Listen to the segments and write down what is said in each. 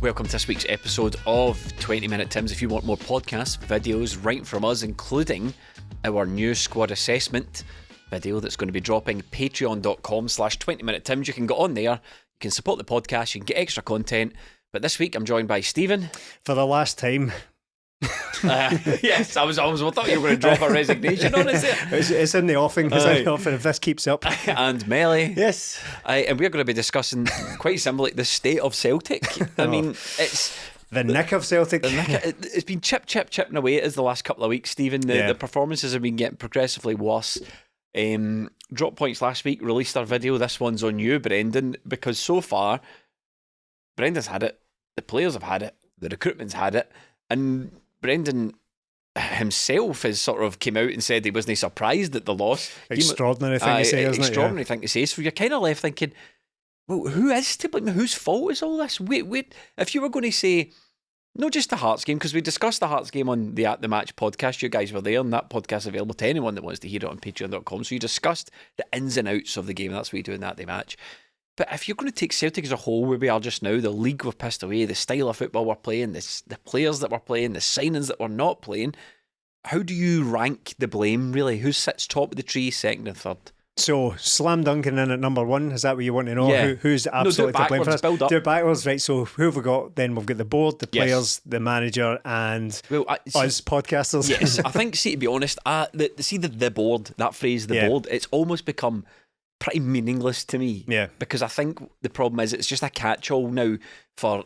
Welcome to this week's episode of 20 Minute Tims. If you want more podcasts, videos right from us, including our new squad assessment video that's going to be dropping, patreon.com/20minutetims. You can go on there, you can support the podcast, you can get extra content. But this week I'm joined by Stephen. For the last time. Yes, I thought you were going to drop a resignation on us there. It's in the offing. It's in the offing if this keeps up. And Melly. Yes. And we're going to be discussing, quite simply, the state of Celtic. I mean, it's the nick of Celtic. It's been chipping away as the last couple of weeks, Stephen. The performances have been getting progressively worse. Drop points last week, released our video. This one's on you, Brendan, because so far Brendan's had it, the players have had it, the recruitment's had it, and Brendan himself has sort of came out and said he wasn't surprised at the loss. Extraordinary thing to say, isn't it? Extraordinary thing to say. So you're kind of left thinking, well, who is to blame? Whose fault is all this? Wait. If you were going to say, not just the Hearts game, because we discussed the Hearts game on the At The Match podcast, you guys were there, and that podcast is available to anyone that wants to hear it on patreon.com. So you discussed the ins and outs of the game. That's what we do in the At The Match. But if you're going to take Celtic as a whole, where we are just now, the league we've pissed away, the style of football we're playing, the players that we're playing, the signings that we're not playing, how do you rank the blame, really? Who sits top of the tree, second and third? So, slam dunking in at number one, is that what you want to know? Yeah. Who's absolutely to blame for this? Build up. Do it backwards, right? So, who have we got? Then we've got the board, the players, the manager, and us podcasters. Yes, I think, see, to be honest, the board, that phrase, the board, it's almost become pretty meaningless to me. Yeah. Because I think the problem is it's just a catch-all now for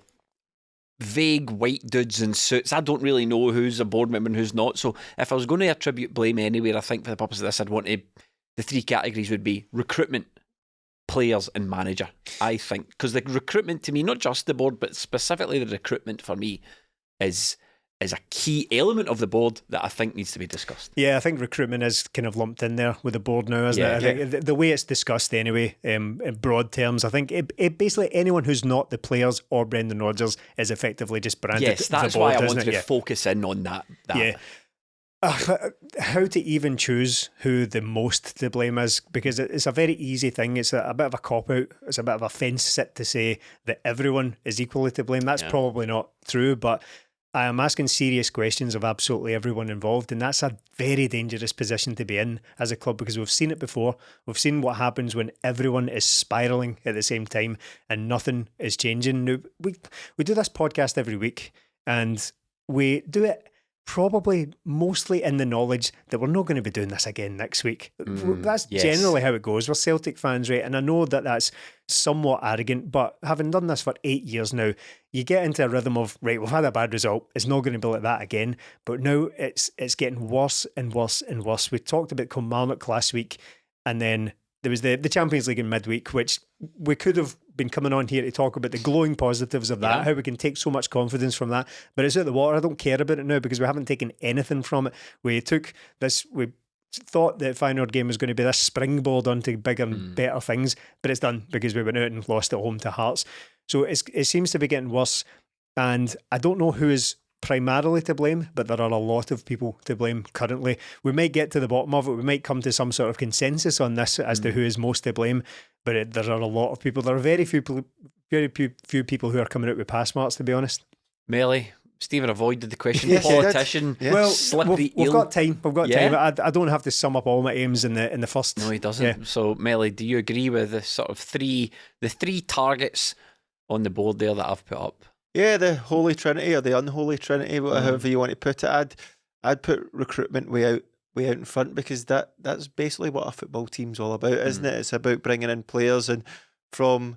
vague white dudes in suits. I don't really know who's a board member and who's not. So if I was going to attribute blame anywhere, I think for the purpose of this, I'd want to, the three categories would be recruitment, players and manager, I think. Because the recruitment to me, not just the board, but specifically the recruitment for me is a key element of the board that I think needs to be discussed. Yeah, I think recruitment is kind of lumped in there with the board now, isn't it? I think the way it's discussed anyway, in broad terms, I think it basically anyone who's not the players or Brendan Rodgers is effectively just branded yes, that's the board, why I wanted to Yeah. focus in on that. Yeah. How to even choose who the most to blame is, because it's a very easy thing. It's a bit of a cop-out. It's a bit of a fence sit to say that everyone is equally to blame. That's probably not true, but I am asking serious questions of absolutely everyone involved, and that's a very dangerous position to be in as a club, because we've seen it before. We've seen what happens when everyone is spiralling at the same time and nothing is changing. Now, we do this podcast every week, and we do it probably mostly in the knowledge that we're not going to be doing this again next week. That's generally how it goes. We're Celtic fans, right? And I know that that's somewhat arrogant, but having done this for 8 years now, you get into a rhythm of, right, we've had a bad result, it's not going to be like that again. But now it's getting worse and worse and worse. We talked about Kilmarnock last week, and then there was the Champions League in midweek, which we could have been coming on here to talk about the glowing positives of that, how we can take so much confidence from that. But it's out the water. I don't care about it now because we haven't taken anything from it. We thought that Feyenoord game was going to be this springboard onto bigger and better things, but it's done because we went out and lost at home to Hearts. So it seems to be getting worse, and I don't know who is primarily to blame, but there are a lot of people to blame currently. We might get to the bottom of it. We might come to some sort of consensus on this as to who is most to blame, but there are a lot of people. There are very few people who are coming out with pass marks, to be honest. Melly, Stephen avoided the question. Politician, well, slippery we've eel. got time. We've got time. I don't have to sum up all my aims in the first. No, he doesn't. Yeah. So, Melly, do you agree with the sort of three targets on the board there that I've put up? Yeah, the Holy Trinity or the Unholy Trinity, however you want to put it. I'd put recruitment way out in front, because that's basically what a football team's all about, isn't it? It's about bringing in players, and from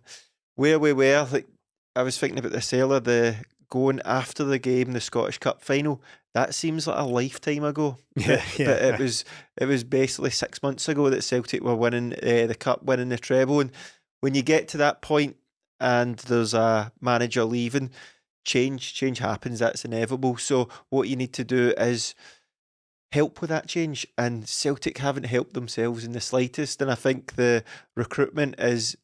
where we were, like I was thinking about this earlier, the going after the game, the Scottish Cup final, that seems like a lifetime ago. But it was basically 6 months ago that Celtic were winning the cup, winning the treble, and when you get to that point and there's a manager leaving, change happens. That's inevitable. So what you need to do is help with that change, and Celtic haven't helped themselves in the slightest. And I think the recruitment is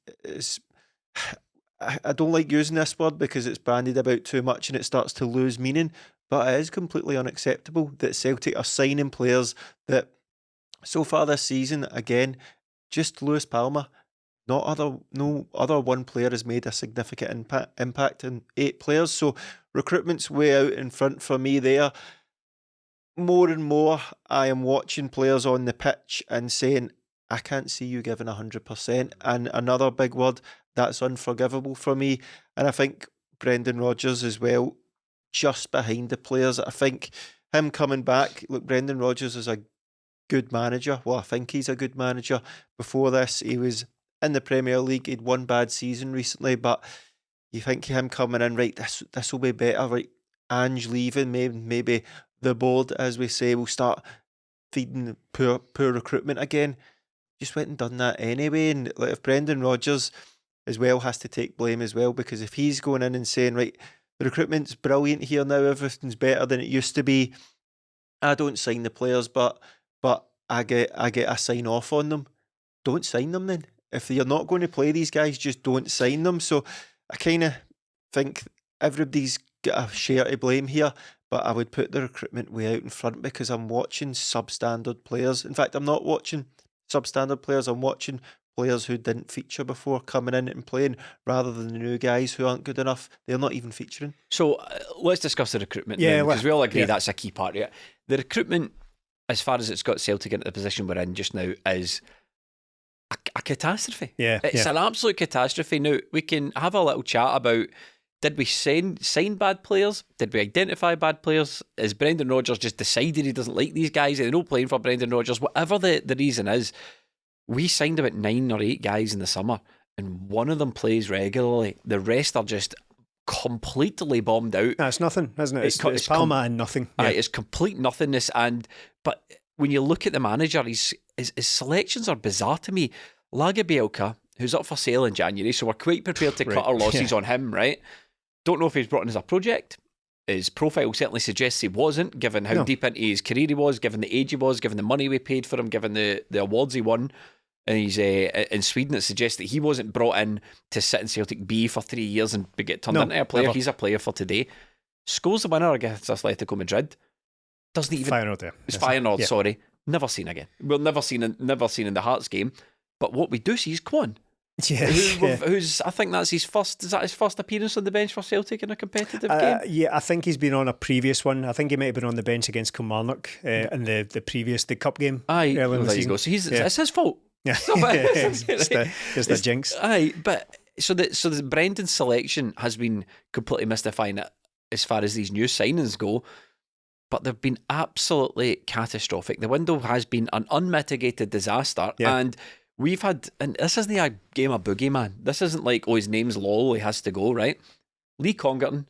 I don't like using this word because it's bandied about too much and it starts to lose meaning, but it is completely unacceptable that Celtic are signing players that so far this season, again, just Lewis Palmer, no other one player has made a significant impact in 8 players. So recruitment's way out in front for me there. More and more, I am watching players on the pitch and saying, I can't see you giving 100%. And another big word, that's unforgivable for me. And I think Brendan Rodgers as well, just behind the players. I think him coming back, look, Brendan Rodgers is a good manager. Well, I think he's a good manager. Before this, he was in the Premier League. He'd one bad season recently, but you think him coming in, right, this will be better, right? Ange leaving, maybe the board, as we say, will start feeding poor recruitment again. Just went and done that anyway. And like, if Brendan Rodgers as well has to take blame as well, because if he's going in and saying, right, the recruitment's brilliant here now, everything's better than it used to be, I don't sign the players, but I get a sign off on them. Don't sign them then. If you're not going to play these guys, just don't sign them. So I kind of think everybody's got a share to blame here, but I would put the recruitment way out in front because I'm watching substandard players. In fact, I'm not watching substandard players. I'm watching players who didn't feature before coming in and playing, rather than the new guys who aren't good enough. They're not even featuring. So let's discuss the recruitment, because we all agree that's a key part of it. The recruitment, as far as it's got Celtic into the position we're in just now, is a catastrophe. It's an absolute catastrophe. Now, we can have a little chat about, did we sign bad players? Did we identify bad players? Is Brendan Rodgers just decided he doesn't like these guys? They're not playing for Brendan Rodgers. Whatever the reason is, we signed about 9 or 8 guys in the summer, and one of them plays regularly. The rest are just completely bombed out. It's nothing, isn't it? It's Palma and nothing. It's complete nothingness. But when you look at the manager, his selections are bizarre to me. Lagerbielke, who's up for sale in January, so we're quite prepared to cut our losses on him, right? Don't know if he's brought in as a project. His profile certainly suggests he wasn't, given how deep into his career he was, given the age he was, given the money we paid for him, given the awards he won. And he's in Sweden. It suggests that he wasn't brought in to sit in Celtic B for 3 years and get turned into a player. Never. He's a player for today. Scores the winner against Atletico Madrid. Doesn't even Feyenoord. It's Feyenoord. Sorry, never seen again. Well, never seen in the Hearts game. But what we do see is Kwon. Who's I think that's his first. Is that his first appearance on the bench for Celtic in a competitive game? Yeah, I think he's been on a previous one. I think he might have been on the bench against Kilmarnock in the cup game. Aye, there you go. So it's his fault. Yeah, it's the jinx. Aye, but so the Brendan selection has been completely mystifying as far as these new signings go. But they've been absolutely catastrophic. The window has been an unmitigated disaster, and we've had, and this isn't a game of boogeyman. This isn't like, his name's Lowell, he has to go, right? Lee Congerton,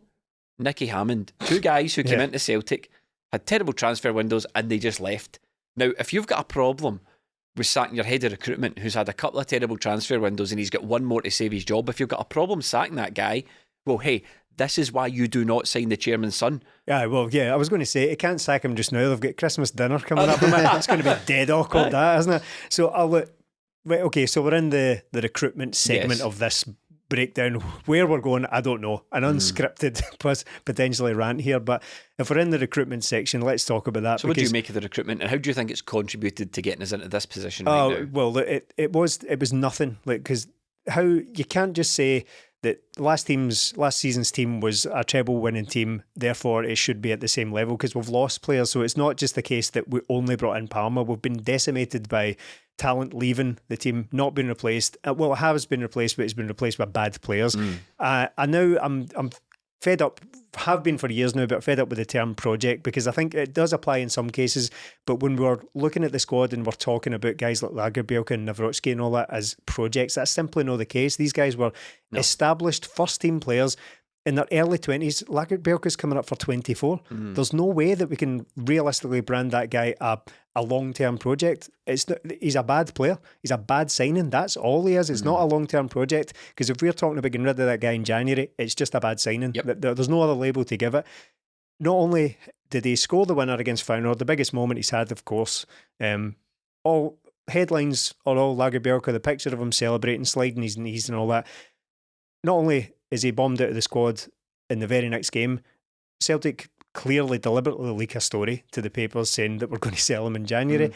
Nicky Hammond, 2 guys who came into Celtic, had terrible transfer windows, and they just left. Now, if you've got a problem with sacking your head of recruitment, who's had a couple of terrible transfer windows and he's got one more to save his job, if you've got a problem sacking that guy, well, hey, this is why you do not sign the chairman's son. I was going to say, it can't sack him just now. They've got Christmas dinner coming up. It's going to be dead awkward, that, isn't it? So I'll look. Right, okay, so we're in the recruitment segment of this breakdown. Where we're going, I don't know. An unscripted plus potentially rant here, but if we're in the recruitment section, let's talk about that. So what do you make of the recruitment, and how do you think it's contributed to getting us into this position right now? Well, it was nothing. Because how you can't just say that last season's team was a treble winning team, therefore it should be at the same level, because we've lost players. So it's not just the case that we only brought in Palma. We've been decimated by talent leaving the team, not being replaced. Well, it has been replaced, but it's been replaced by bad players. And now I'm fed up, have been for years now, but fed up with the term project, because I think it does apply in some cases. But when we're looking at the squad and we're talking about guys like Lagerbielke and Nawrocki and all that as projects, that's simply not the case. These guys were established first team players in their early 20s. Lagerbielke's coming up for 24. There's no way that we can realistically brand that guy a long-term project. He's a bad player. He's a bad signing. That's all he is. It's not a long-term project, because if we're talking about getting rid of that guy in January, it's just a bad signing. There's no other label to give it. Not only did he score the winner against Feyenoord, the biggest moment he's had, of course, all headlines are all Lagerbielke, the picture of him celebrating, sliding his knees and all that. Not only is he bombed out of the squad in the very next game, Celtic clearly deliberately leak a story to the papers saying that we're going to sell him in January.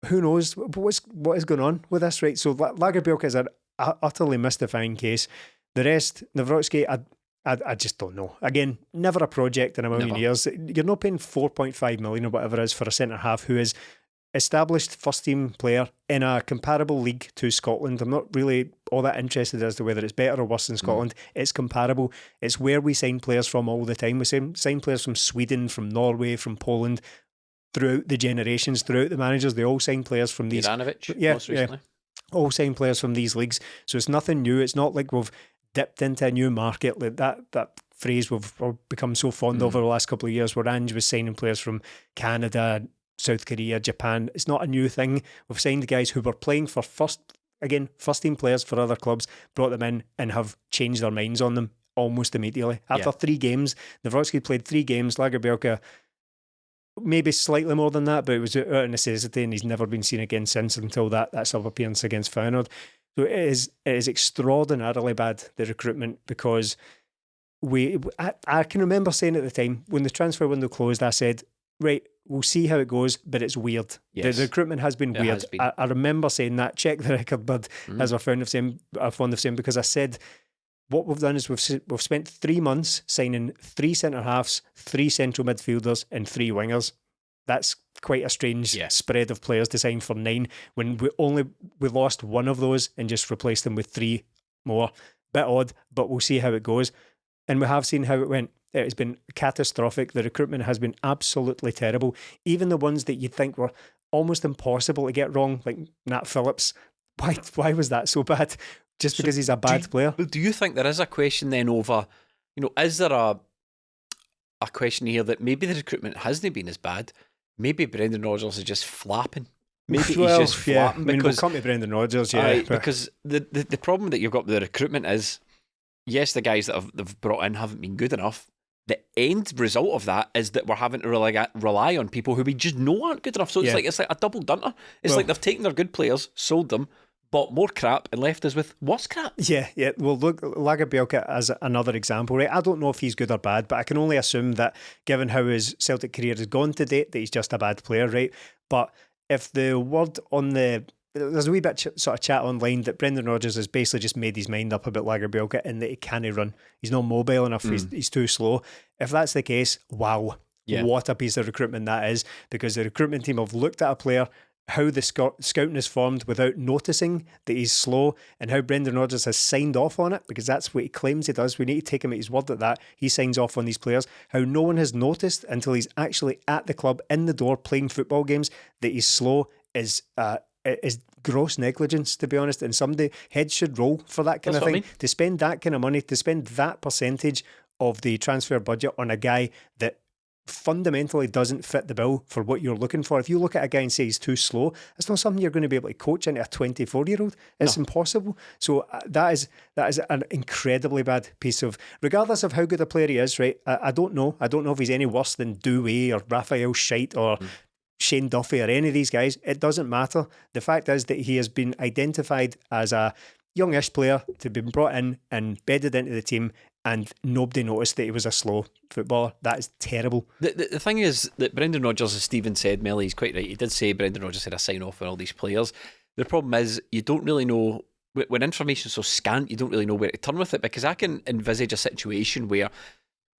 Who knows what is going on with this, right? So Lagerbielke is a utterly mystifying case. The rest, Nawrocki, I just don't know. Again, never a project in a million years. You're not paying 4.5 million or whatever it is for a centre half who is established first team player in a comparable league to Scotland. I'm not really all that interested as to whether it's better or worse than Scotland. It's comparable. It's where we sign players from all the time. We sign players from Sweden, from Norway, from Poland, throughout the generations, throughout the managers. They all sign players from these. Juranovic, most recently. All sign players from these leagues. So it's nothing new. It's not like we've dipped into a new market. Like that phrase we've become so fond of over the last couple of years, where Ange was signing players from Canada, South Korea, Japan. It's not a new thing. We've signed guys who were playing for first team players for other clubs, brought them in and have changed their minds on them almost immediately. After 3 games, Nawrocki played 3 games, Lagerbielke maybe slightly more than that, but it was out of necessity, and he's never been seen again since until that sub-appearance against Feyenoord. So it is extraordinarily bad, the recruitment, because I can remember saying at the time, when the transfer window closed, I said, right, we'll see how it goes, but it's weird. Yes. The recruitment has been weird. Has been. I remember saying that. Check the record, bud, as we're fond of saying, because I said what we've done is we've spent 3 months signing 3 centre halves, 3 central midfielders, and 3 wingers. That's quite a strange spread of players to sign for 9 when we lost one of those and just replaced them with 3 more. Bit odd, but we'll see how it goes. And we have seen how it went. It has been catastrophic. The recruitment has been absolutely terrible. Even the ones that you'd think were almost impossible to get wrong, like Nat Phillips. Why was that so bad? Just because he's a bad player? Do you think there is a question then over, is there a question here that maybe the recruitment hasn't been as bad? Maybe Brendan Rodgers is just flapping. Maybe he's just flapping. Because we'll come to Brendan Rodgers, because the problem that you've got with the recruitment is, yes, the guys that they've brought in haven't been good enough. The end result of that is that we're having to rely on people who we just know aren't good enough. So it's like a double dunter. It's like they've taken their good players, sold them, bought more crap, and left us with worse crap. Yeah. Well, look, Lagerbielke as another example, right? I don't know if he's good or bad, but I can only assume that, given how his Celtic career has gone to date, that he's just a bad player, right? But if the word on there's a wee bit sort of chat online that Brendan Rodgers has basically just made his mind up about Lagerbielke and that he can't run. He's not mobile enough. He's too slow. If that's the case, wow, what a piece of recruitment that is, because the recruitment team have looked at a player, how the scouting is formed without noticing that he's slow, and how Brendan Rodgers has signed off on it, because that's what he claims he does. We need to take him at his word at that. He signs off on these players. How no one has noticed until he's actually at the club, in the door, playing football games, that he's slow is gross negligence, to be honest. And somebody, heads should roll for that kind of thing. To spend that kind of money, to spend that percentage of the transfer budget on a guy that fundamentally doesn't fit the bill for what you're looking for. If you look at a guy and say he's too slow, it's not something you're going to be able to coach into a 24-year-old. It's impossible. So that is an incredibly bad piece of, regardless of how good a player he is, right? I don't know if he's any worse than Doué or Raphael Scheidt or Shane Duffy or any of these guys. It doesn't matter. The fact is that he has been identified as a youngish player to be brought in and bedded into the team, and nobody noticed that he was a slow footballer. That is terrible. The thing is that Brendan Rodgers, as Stephen said, Melly, he's quite right. He did say Brendan Rodgers had a sign off on all these players. The problem is you don't really know, when information's so scant, you don't really know where to turn with it, because I can envisage a situation where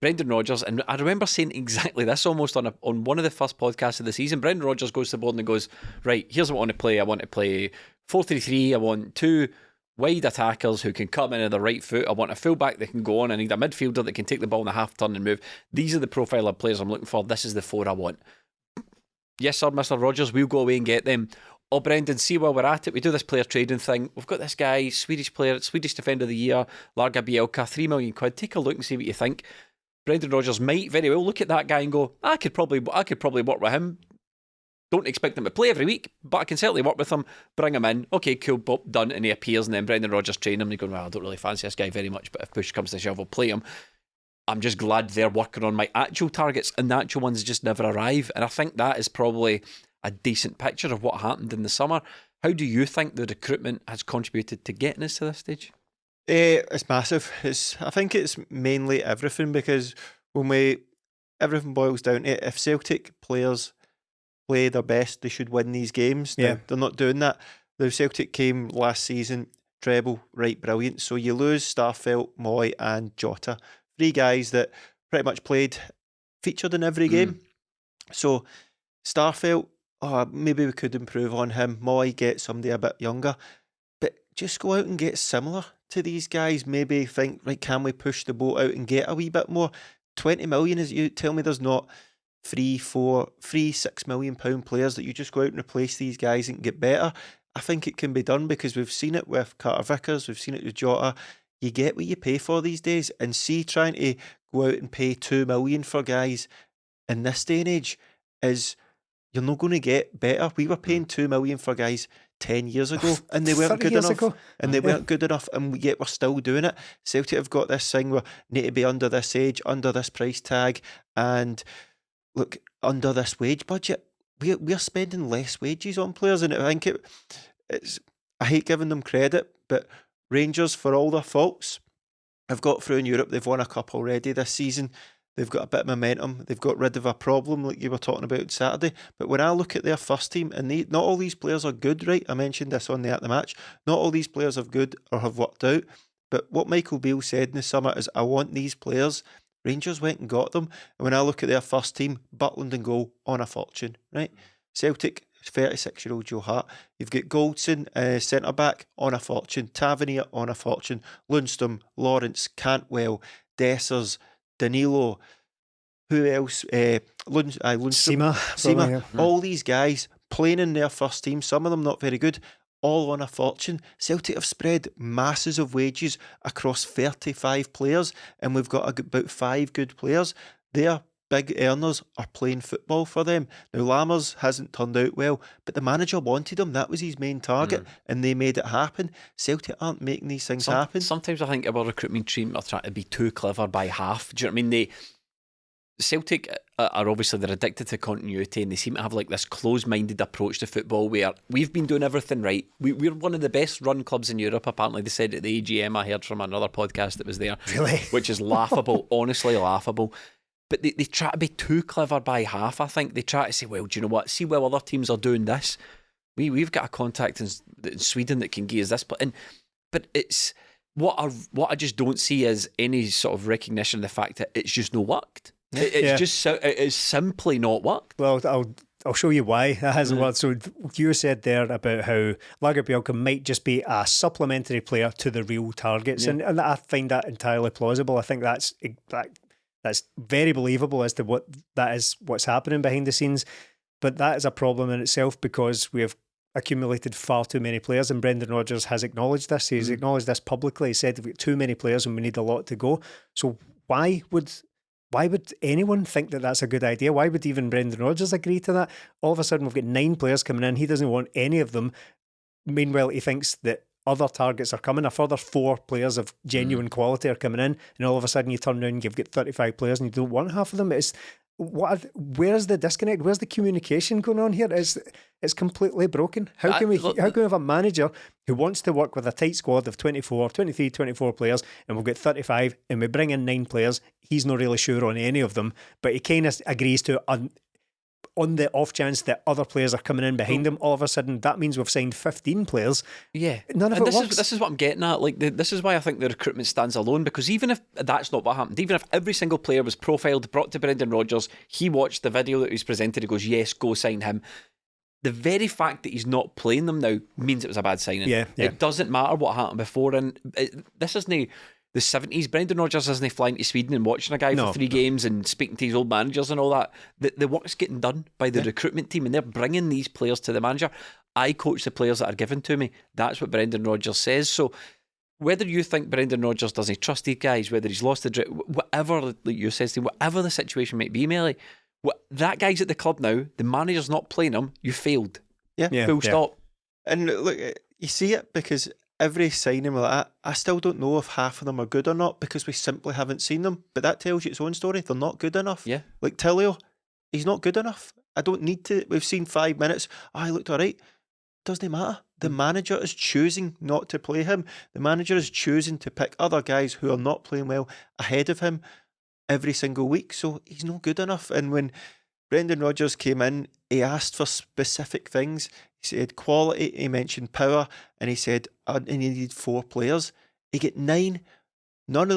Brendan Rodgers, and I remember saying exactly this almost on one of the first podcasts of the season. Brendan Rodgers goes to the board and goes, right, here's what I want to play. I want to play 4-3-3. I want 2 wide attackers who can come in on the right foot. I want a fullback that can go on. I need a midfielder that can take the ball in a half turn and move. These are the profile of players I'm looking for. This is the 4 I want. Yes, sir, Mr. Rodgers, we'll go away and get them. Oh, Brendan, see while we're at it, we do this player trading thing. We've got this guy, Swedish player, Swedish Defender of the Year, Lagerbielke, £3 million. Take a look and see what you think. Brendan Rodgers might very well look at that guy and go, I could probably work with him. Don't expect him to play every week, but I can certainly work with him, bring him in. Okay, cool, done. And he appears, and then Brendan Rodgers train him, and you go, well, I don't really fancy this guy very much, but if push comes to shove, I'll play him. I'm just glad they're working on my actual targets, and the actual ones just never arrive. And I think that is probably a decent picture of what happened in the summer. How do you think the recruitment has contributed to getting us to this stage? It's massive. I think it's mainly everything, because everything boils down to it. If Celtic players play their best, they should win these games. Yeah. They're not doing that. The Celtic came last season treble, right, brilliant. So you lose Starfelt, Moy and Jota. 3 guys that pretty much featured in every game. So Starfelt, maybe we could improve on him. Moy, get somebody a bit younger. But just go out and get similar to these guys. Maybe think, right, can we push the boat out and get a wee bit more? 20 million, is you tell me there's not 6 million pound players that you just go out and replace these guys and get better. I think it can be done because we've seen it with Carter Vickers, we've seen it with Jota. You get what you pay for these days, and see trying to go out and pay 2 million for guys in this day and age is, you're not going to get better. We were paying 2 million for guys 10 years ago and they weren't good enough. And they weren't good enough, and yet we're still doing it. Celtic have got this thing where need to be under this age, under this price tag, and look, under this wage budget. We're spending less wages on players, and I think it's I hate giving them credit, but Rangers, for all their faults, have got through in Europe. They've won a cup already this season. They've got a bit of momentum. They've got rid of a problem like you were talking about Saturday. But when I look at their first team, and not all these players are good, right? I mentioned this on the At The Match. Not all these players are good or have worked out. But what Michael Beale said in the summer is, I want these players. Rangers went and got them. And when I look at their first team, Butland and goal, on a fortune, right? Celtic, 36-year-old Joe Hart. You've got Goldson, centre-back, on a fortune. Tavernier, on a fortune. Lundstrom, Lawrence, Cantwell, Dessers, Danilo, who else? Lundstrom, Sima. Yeah. All these guys playing in their first team, some of them not very good, all on a fortune. Celtic have spread masses of wages across 35 players, and we've got about 5 good players. Their big earners are playing football for them. Now, Lammers hasn't turned out well, but the manager wanted him. That was his main target, and they made it happen. Celtic aren't making these things happen. Sometimes I think our recruitment team are trying to be too clever by half. Do you know what I mean? Celtic are obviously, they're addicted to continuity, and they seem to have like this close-minded approach to football where we've been doing everything right. We're one of the best run clubs in Europe, apparently. They said at the AGM, I heard from another podcast that was there. Really? Which is laughable, honestly laughable. But they try to be too clever by half, I think. They try to say, well, do you know what? See while other teams are doing this, we've got a contact in Sweden that can give us this. But it's what I just don't see is any sort of recognition of the fact that it's just not worked. It's simply not worked. Well, I'll show you why that hasn't worked. So you said there about how Lagerbielke might just be a supplementary player to the real targets, and I find that entirely plausible. I think that's very believable as to what's happening behind the scenes. But that is a problem in itself because we have accumulated far too many players, and Brendan Rodgers has acknowledged this. He's acknowledged this publicly. He said we've got too many players and we need a lot to go. So why would anyone think that that's a good idea? Why would even Brendan Rodgers agree to that? All of a sudden we've got 9 players coming in. He doesn't want any of them. Meanwhile, he thinks that other targets are coming. A further 4 players of genuine quality are coming in, and all of a sudden you turn around and you've got 35 players and you don't want half of them. Where's the disconnect? Where's the communication going on here? It's completely broken. How can we have a manager who wants to work with a tight squad of 24 players, and we've got 35, and we bring in 9 players? He's not really sure on any of them, but he kind of agrees to on the off chance that other players are coming in behind him. All of a sudden, that means we've signed 15 players. Yeah. None of it works. This is what I'm getting at. Like, this is why I think the recruitment stands alone, because even if that's not what happened, even if every single player was profiled, brought to Brendan Rodgers, he watched the video that was presented, he goes, yes, go sign him. The very fact that he's not playing them now means it was a bad signing. Yeah. It doesn't matter what happened before, and this isn't the 70s. Brendan Rodgers isn't flying to Sweden and watching a guy for 3 games and speaking to his old managers and all that. The work's getting done by the recruitment team, and they're bringing these players to the manager. I coach the players that are given to me. That's what Brendan Rodgers says. So whether you think Brendan Rodgers doesn't trust these guys, whether he's lost the whatever, like you said, whatever the situation might be, Melly, that guy's at the club now, the manager's not playing him, you failed. Full stop. And look, you see it because every signing like that, I still don't know if half of them are good or not because we simply haven't seen them. But that tells you its own story. They're not good enough. Yeah. Like Tillio, he's not good enough. I don't need to. We've seen 5 minutes. He looked all right. Doesn't matter. The manager is choosing not to play him. The manager is choosing to pick other guys who are not playing well ahead of him every single week. So he's not good enough. And when Brendan Rodgers came in, he asked for specific things. He He said quality, he mentioned power, and he said he needed 4 players. He get 9. None of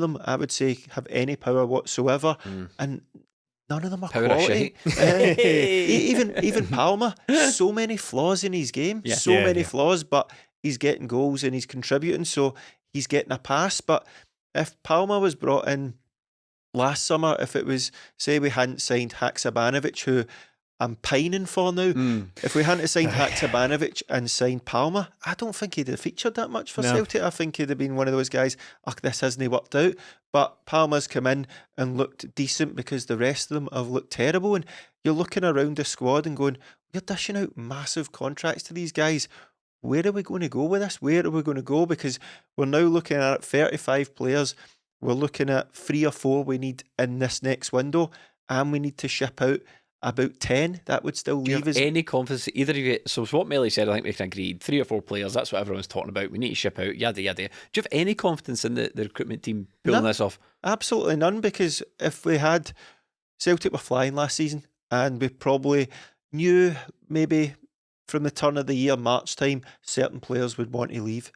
them, I would say, have any power whatsoever, and none of them are Power quality. Even Palmer, so many flaws in his game, many flaws, but he's getting goals and he's contributing, so he's getting a pass. But if Palmer was brought in last summer, if it was, say, we hadn't signed Haksabanovic, who I'm pining for now. If we hadn't signed Haksabanovic and signed Palmer, I don't think he'd have featured that much for Celtic. I think he'd have been one of those guys, this hasn't worked out. But Palmer's come in and looked decent because the rest of them have looked terrible. And you're looking around the squad and going, we're dishing out massive contracts to these guys. Where are we going to go with this? Where are we going to go? Because we're now looking at 35 players. We're looking at 3 or 4 we need in this next window, and we need to ship out about 10. That would still leave us. Any confidence either of you? So what Melly said, I think we can agree. 3 or 4 players. That's what everyone's talking about. We need to ship out. Yada yada. Do you have any confidence in the recruitment team pulling this off? Absolutely none. Because if we had, Celtic were flying last season, and we probably knew maybe from the turn of the year, March time, certain players would want to leave.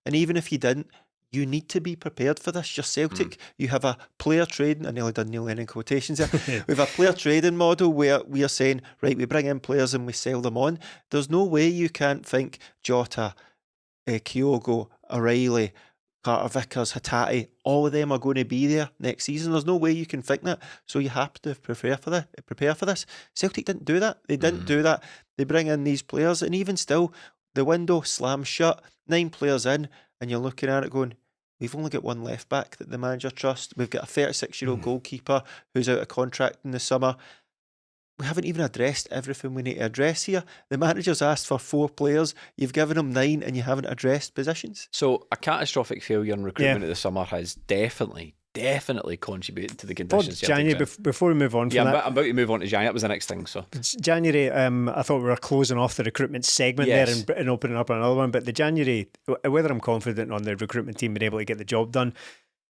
And even if you didn't, you need to be prepared for this. You're Celtic. You have a player trading, I nearly done Neil Lennon quotations there. We have a player trading model where we are saying, right, we bring in players and we sell them on. There's no way you can't think Jota, Kyogo, O'Reilly, Carter Vickers, Hatate, all of them are going to be there next season. There's no way you can think that. So you have to prepare for this. Celtic didn't do that. They didn't do that. They bring in these players, and even still, the window slams shut, 9 players in, and you're looking at it going, we've only got 1 left back that the manager trusts. We've got a 36-year-old goalkeeper who's out of contract in the summer. We haven't even addressed everything we need to address here. The manager's asked for 4 players. You've given him 9 and you haven't addressed positions. So a catastrophic failure in recruitment at the summer has definitely contributed to the conditions. January, before we move on from that. I'm about to move on to January. That was the next thing. So January, I thought we were closing off the recruitment segment there and opening up another one. But the January, whether I'm confident on the recruitment team being able to get the job done,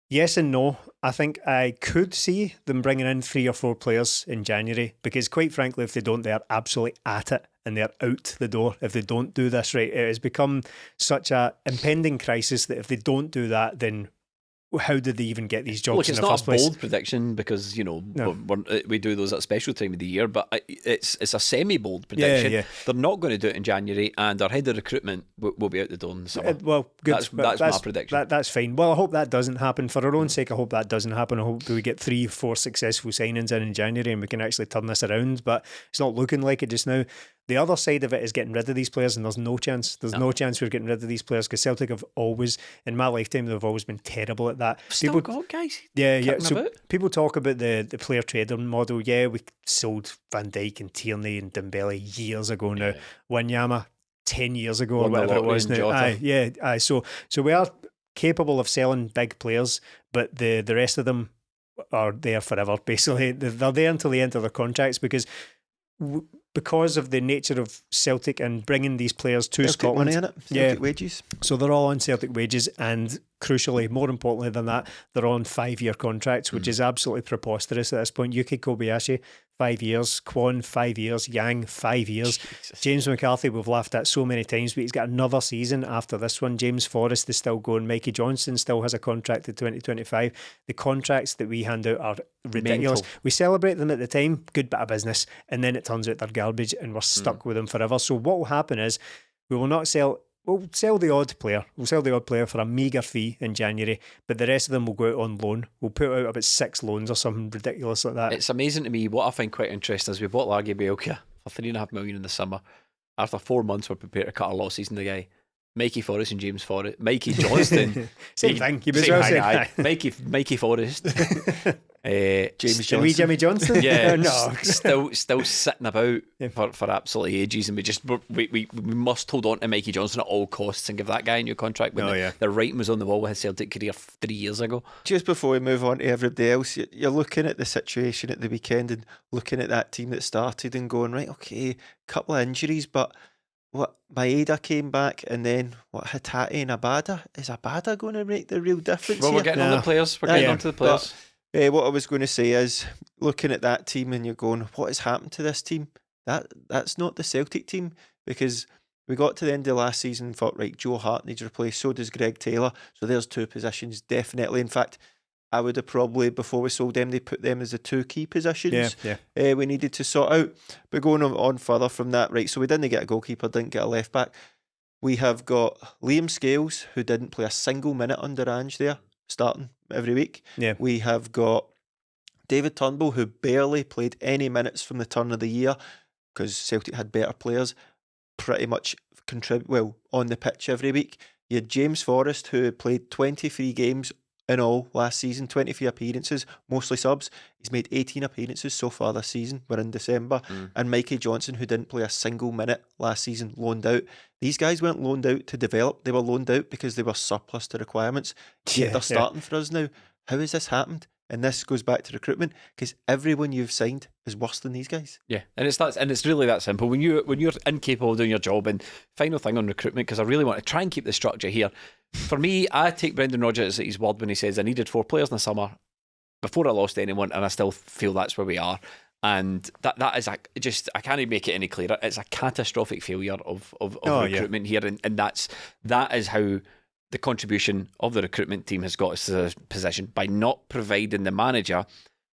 yes and no. I think I could see them bringing in 3 or 4 players in January, because quite frankly, if they don't, they are absolutely at it and they're out the door if they don't do this right. It has become such a impending crisis that if they don't do that, then how did they even get these jobs in the first place? It's not a bold prediction because, we do those at a special time of the year, but it's a semi-bold prediction. Yeah. They're not going to do it in January, and our head of recruitment will be out the door in the summer. Well, good. That's my prediction. That's fine. Well, I hope that doesn't happen. For our own sake, I hope that doesn't happen. I hope we get 3, 4 successful signings in January and we can actually turn this around, but it's not looking like it just now. The other side of it is getting rid of these players, and there's no chance. There's no chance we're getting rid of these players, because Celtic have always, in my lifetime, they've always been terrible at that. Still got guys. Yeah. So people talk about the player trading model. Yeah, we sold Van Dijk and Tierney and Dembele years ago now. Wanyama 10 years ago or whatever it was now. So we are capable of selling big players, but the rest of them are there forever. Basically, they're there until the end of their contracts, because of the nature of Celtic and bringing these players to Celtic Scotland. Money in it. Celtic wages. So they're all on Celtic wages, and crucially, more importantly than that, they're on 5-year contracts, which is absolutely preposterous at this point. Yuki Kobayashi, 5 years. Kwon, 5 years. Yang, 5 years. Jesus. James McCarthy, we've laughed at so many times, but he's got another season after this one. James Forrest is still going. Mikey Johnston still has a contract to 2025. The contracts that we hand out are ridiculous. Mental. We celebrate them at the time, good bit of business, and then it turns out they're garbage and we're stuck with them forever. So what will happen is we'll sell the odd player. We'll sell the odd player for a meagre fee in January, but the rest of them will go out on loan. We'll put out about 6 loans or something ridiculous like that. It's amazing to me. What I find quite interesting is we bought Largy Bielka for $3.5 million in the summer. After 4 months, we're prepared to cut our losses in the guy. Mikey Forrest and James Forrest. Mikey Johnston. Same thing. You as well say Mikey Forrest. James Johnson. Wee Jimmy Johnson? Yeah, no. still sitting about for absolutely ages, and we must hold on to Mikey Johnson at all costs and give that guy a new contract. When the writing was on the wall with his Celtic career 3 years ago. Just before we move on to everybody else, you're looking at the situation at the weekend and looking at that team that started and going, right, okay, couple of injuries, but what, Maeda came back, and then Hatate and Abada? Is Abada going to make the real difference Well, here? we're getting on the players. We're getting on to the players. But, what I was going to say is, looking at that team and you're going, what has happened to this team? that's not the Celtic team, because we got to the end of last season and thought, right, Joe Hart needs replaced, so does Greg Taylor. So there's two positions, definitely. In fact, I would have probably, before we sold them, they put them as the two key positions we needed to sort out. But going on further from that, right, so we didn't get a goalkeeper, didn't get a left back. We have got Liam Scales, who didn't play a single minute under Ange there, starting every week. Yeah. We have got David Turnbull, who barely played any minutes from the turn of the year because Celtic had better players, pretty much on the pitch every week. You had James Forrest, who played 23 games in all last season, 23 appearances, mostly subs. He's made 18 appearances so far this season. We're in December. And Mikey Johnson, who didn't play a single minute last season, loaned out. These guys weren't loaned out to develop. They were loaned out because they were surplus to requirements. Yet they're starting for us now. How has this happened? And this goes back to recruitment, because everyone you've signed is worse than these guys. Yeah, and it's really that simple. When you're incapable of doing your job, and final thing on recruitment, because I really want to try and keep the structure here. For me, I take Brendan Rodgers at his word when he says I needed 4 players in the summer before I lost anyone, and I still feel that's where we are. And that is I can't even make it any clearer. It's a catastrophic failure of recruitment here, and that is how the contribution of the recruitment team has got us to this position, by not providing the manager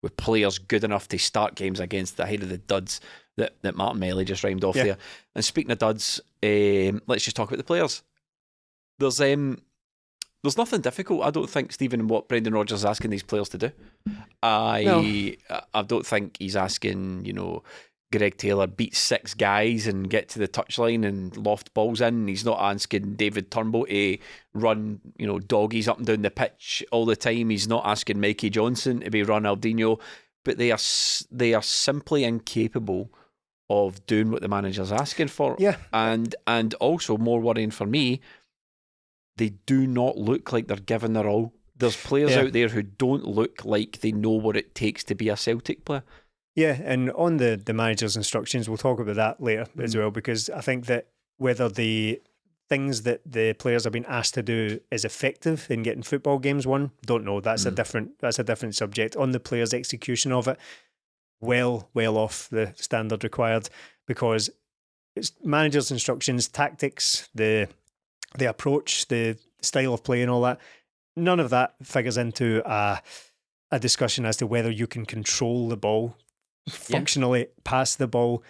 with players good enough to start games against the head of the duds that Martin Melly just rhymed off there. And speaking of duds, let's just talk about the players. There's nothing difficult, I don't think, Stephen, in what Brendan Rodgers is asking these players to do. I don't think he's asking, Greg Taylor beat 6 guys and get to the touchline and loft balls in. He's not asking David Turnbull to run, doggies up and down the pitch all the time. He's not asking Mikey Johnson to be Ronaldinho. But they are simply incapable of doing what the manager's asking for. Yeah. And also, more worrying for me, they do not look like they're giving their all. There's players out there who don't look like they know what it takes to be a Celtic player. Yeah, and on the manager's instructions, we'll talk about that later as well, because I think that whether the things that the players have been asked to do is effective in getting football games won, don't know. That's a different subject. On the players' execution of it, well off the standard required, because it's manager's instructions, tactics, the approach, the style of play and all that. None of that figures into a discussion as to whether you can control the ball, functionally pass the ball,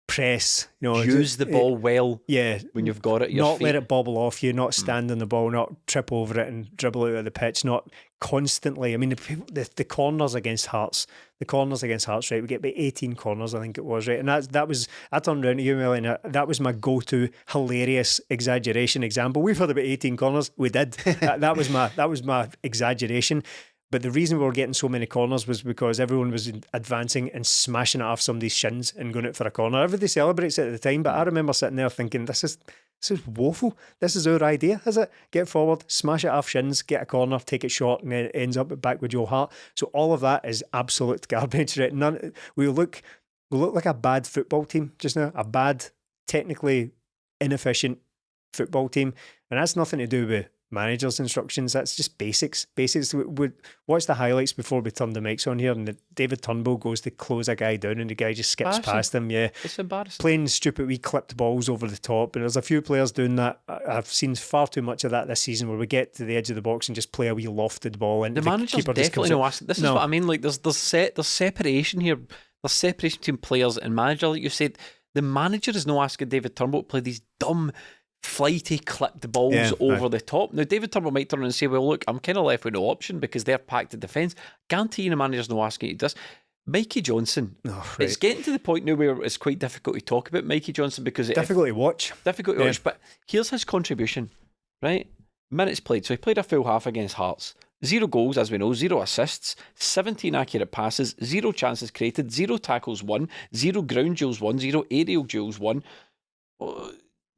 press, use the ball well. Yeah, when you've got it at your not feet. let it bobble off you, not stand on the ball, not trip over it and dribble out of the pitch, not constantly. I mean, the corners against Hearts, right? We get about 18 corners, I think it was, right? And that was, I turned around to you, Melly, and that was my go-to hilarious exaggeration example. We've had about 18 corners. We did. that was my exaggeration. But the reason we were getting so many corners was because everyone was advancing and smashing it off somebody's shins and going out for a corner. Everybody celebrates it at the time, but I remember sitting there thinking, this is woeful. This is our idea, is it? Get forward, smash it off shins, get a corner, take it short, and then it ends up back with Joe Hart. So all of that is absolute garbage. Right? We look like a bad football team just now, a bad, technically inefficient football team, and that's nothing to do with manager's instructions. That's just basics. We watch the highlights before we turn the mics on here, and David Turnbull goes to close a guy down and the guy just skips past him. Yeah, it's embarrassing. Playing stupid wee clipped balls over the top, and there's a few players doing that. I've seen far too much of that this season, where we get to the edge of the box and just play a wee lofted ball and the manager's definitely no asking. This is what I mean. Like there's separation here. There's separation between players and manager. Like you said, the manager is no asking David Turnbull to play these dumb, flighty clipped balls over the top. Now David Turnbull might turn around and say, well look, I'm kind of left with no option because they're packed at defence. Guarantee the manager's no asking you to do this. Mikey Johnson, it's getting to the point now where it's quite difficult to talk about Mikey Johnson because difficult to watch, but here's his contribution, right? Minutes played, so he played a full half against Hearts. 0 goals, as we know, 0 assists, 17 accurate passes, 0 chances created, 0 tackles won, 0 ground duels won, 0 aerial duels won,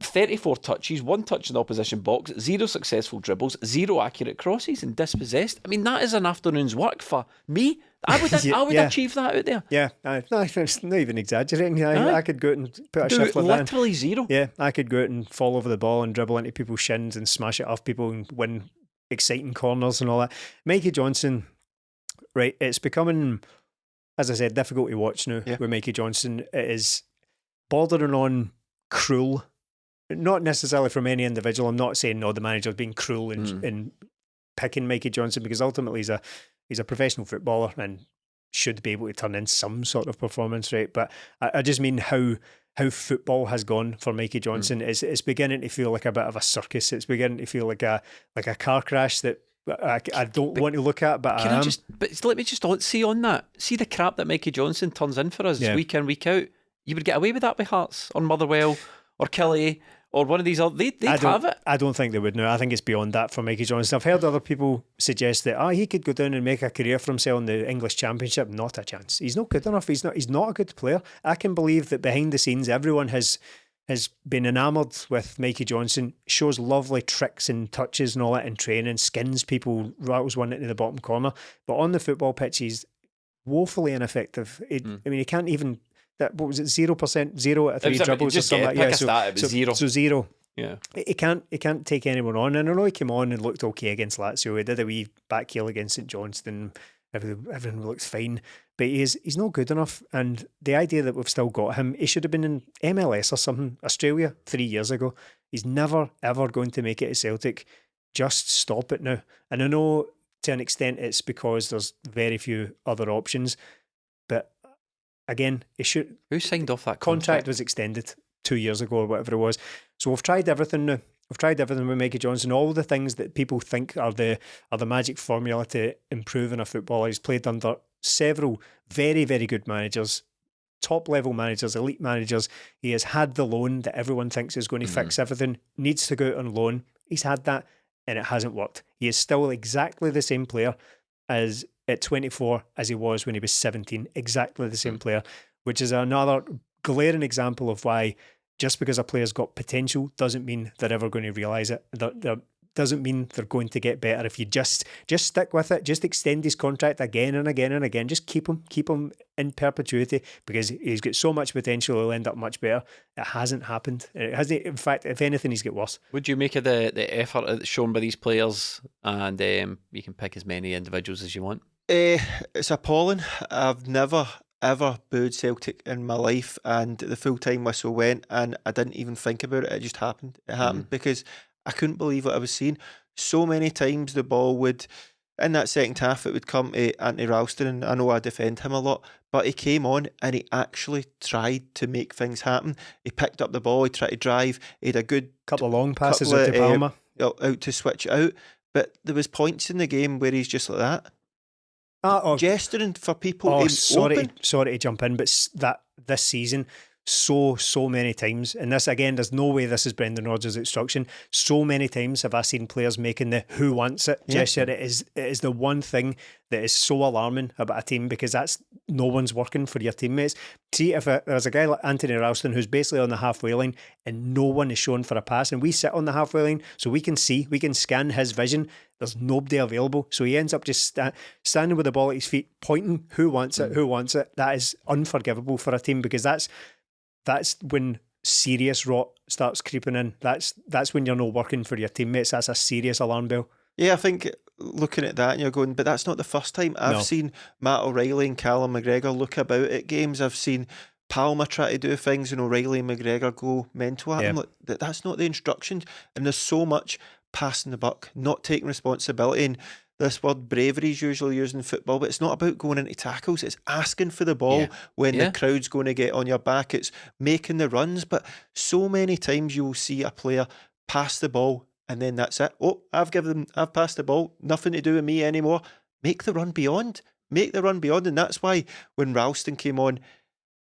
34 touches, 1 touch in the opposition box, 0 successful dribbles, 0 accurate crosses and dispossessed. I mean, that is an afternoon's work for me. I would achieve that out there. Yeah, no, it's not even exaggerating. I could go out and put a shift like that. Literally 0. Yeah, I could go out and fall over the ball and dribble into people's shins and smash it off people and win exciting corners and all that. Mikey Johnson, right, it's becoming as I said, difficult to watch now Yeah. with Mikey Johnson. It is bordering on cruel. Not necessarily from any individual. I'm not saying the manager's being cruel in picking Mikey Johnson, because ultimately he's a professional footballer and should be able to turn in some sort of performance rate. But I just mean how football has gone for Mikey Johnson. It's beginning to feel like a bit of a circus. It's beginning to feel like a car crash that I don't want to look at, but I am. Let me just see on that. See the crap that Mikey Johnson turns in for us week in, week out. You would get away with that with Hearts or Motherwell or Kelly or one of these other. They'd have it. I don't think they would now. I think it's beyond that for Mikey Johnson. I've heard other people suggest that he could go down and make a career for himself in the English Championship. Not a chance. He's not good enough. He's not a good player. I can believe that behind the scenes, everyone has been enamoured with Mikey Johnson, shows lovely tricks and touches and all that in training, skins people, rattles one into the bottom corner. But on the football pitch, he's woefully ineffective. I mean, he can't even. What was it? 0%, 0 out of 3 dribbles or something like that. It was zero. So 0. Yeah, he can't take anyone on. And I know he came on and looked okay against Lazio. He did a wee back heel against St Johnstone. Everything looks fine, but he's not good enough. And the idea that we've still got him, he should have been in MLS or something, Australia 3 years ago. He's never ever going to make it at Celtic. Just stop it now. And I know to an extent it's because there's very few other options, but again, he should. Who signed off that contract? Was extended 2 years ago or whatever it was. So we've tried everything now. We've tried everything with Mikey Johnson. All the things that people think are the magic formula to improving a footballer. He's played under several very, very good managers, top level managers, elite managers. He has had the loan that everyone thinks is going to fix everything. Needs to go out on loan. He's had that, and it hasn't worked. He is still exactly the same player as at 24 as he was when he was 17, exactly the same player, which is another glaring example of why just because a player's got potential doesn't mean they're ever going to realise it. Doesn't mean they're going to get better. If you just stick with it, just extend his contract again and again and again, just keep him in perpetuity, because he's got so much potential, he'll end up much better. It hasn't happened. It hasn't. In fact, if anything, he's got worse. Would you make of the effort shown by these players? And you can pick as many individuals as you want. It's appalling. I've never ever booed Celtic in my life, and the full time whistle went and I didn't even think about it. It just happened. It happened because I couldn't believe what I was seeing. So many times the ball would, in that second half, it would come to Anthony Ralston, and I know I defend him a lot, but he came on and he actually tried to make things happen. He picked up the ball, he tried to drive, he had a good couple of long passes out to Palma, out to switch it out. But there was points in the game where he's just like that. Gesturing for people. Sorry to jump in, but this season, so many times, and this again, there's no way this is Brendan Rodgers' instruction. So many times have I seen players making the "who wants it" gesture. It is the one thing that is so alarming about a team, because that's no one's working for your teammates. See, if there's a guy like Anthony Ralston who's basically on the halfway line and no one is shown for a pass, and we sit on the halfway line so we can scan his vision. There's nobody available, so he ends up just standing with the ball at his feet, pointing, "Who wants it? Who wants it?" That is unforgivable for a team, because that's when serious rot starts creeping in. That's when you're not working for your teammates. That's a serious alarm bell. Yeah, I think looking at that and you're going, but that's not the first time. I've seen Matt O'Reilly and Callum McGregor look about at games. I've seen Palmer try to do things and O'Reilly and McGregor go mental at him. Like, that's not the instructions. And there's so much passing the buck, not taking responsibility. And this word bravery is usually used in football, but it's not about going into tackles. It's asking for the ball when the crowd's going to get on your back. It's making the runs. But so many times you'll see a player pass the ball and then that's it. Oh, I've passed the ball. Nothing to do with me anymore. Make the run beyond. And that's why when Ralston came on,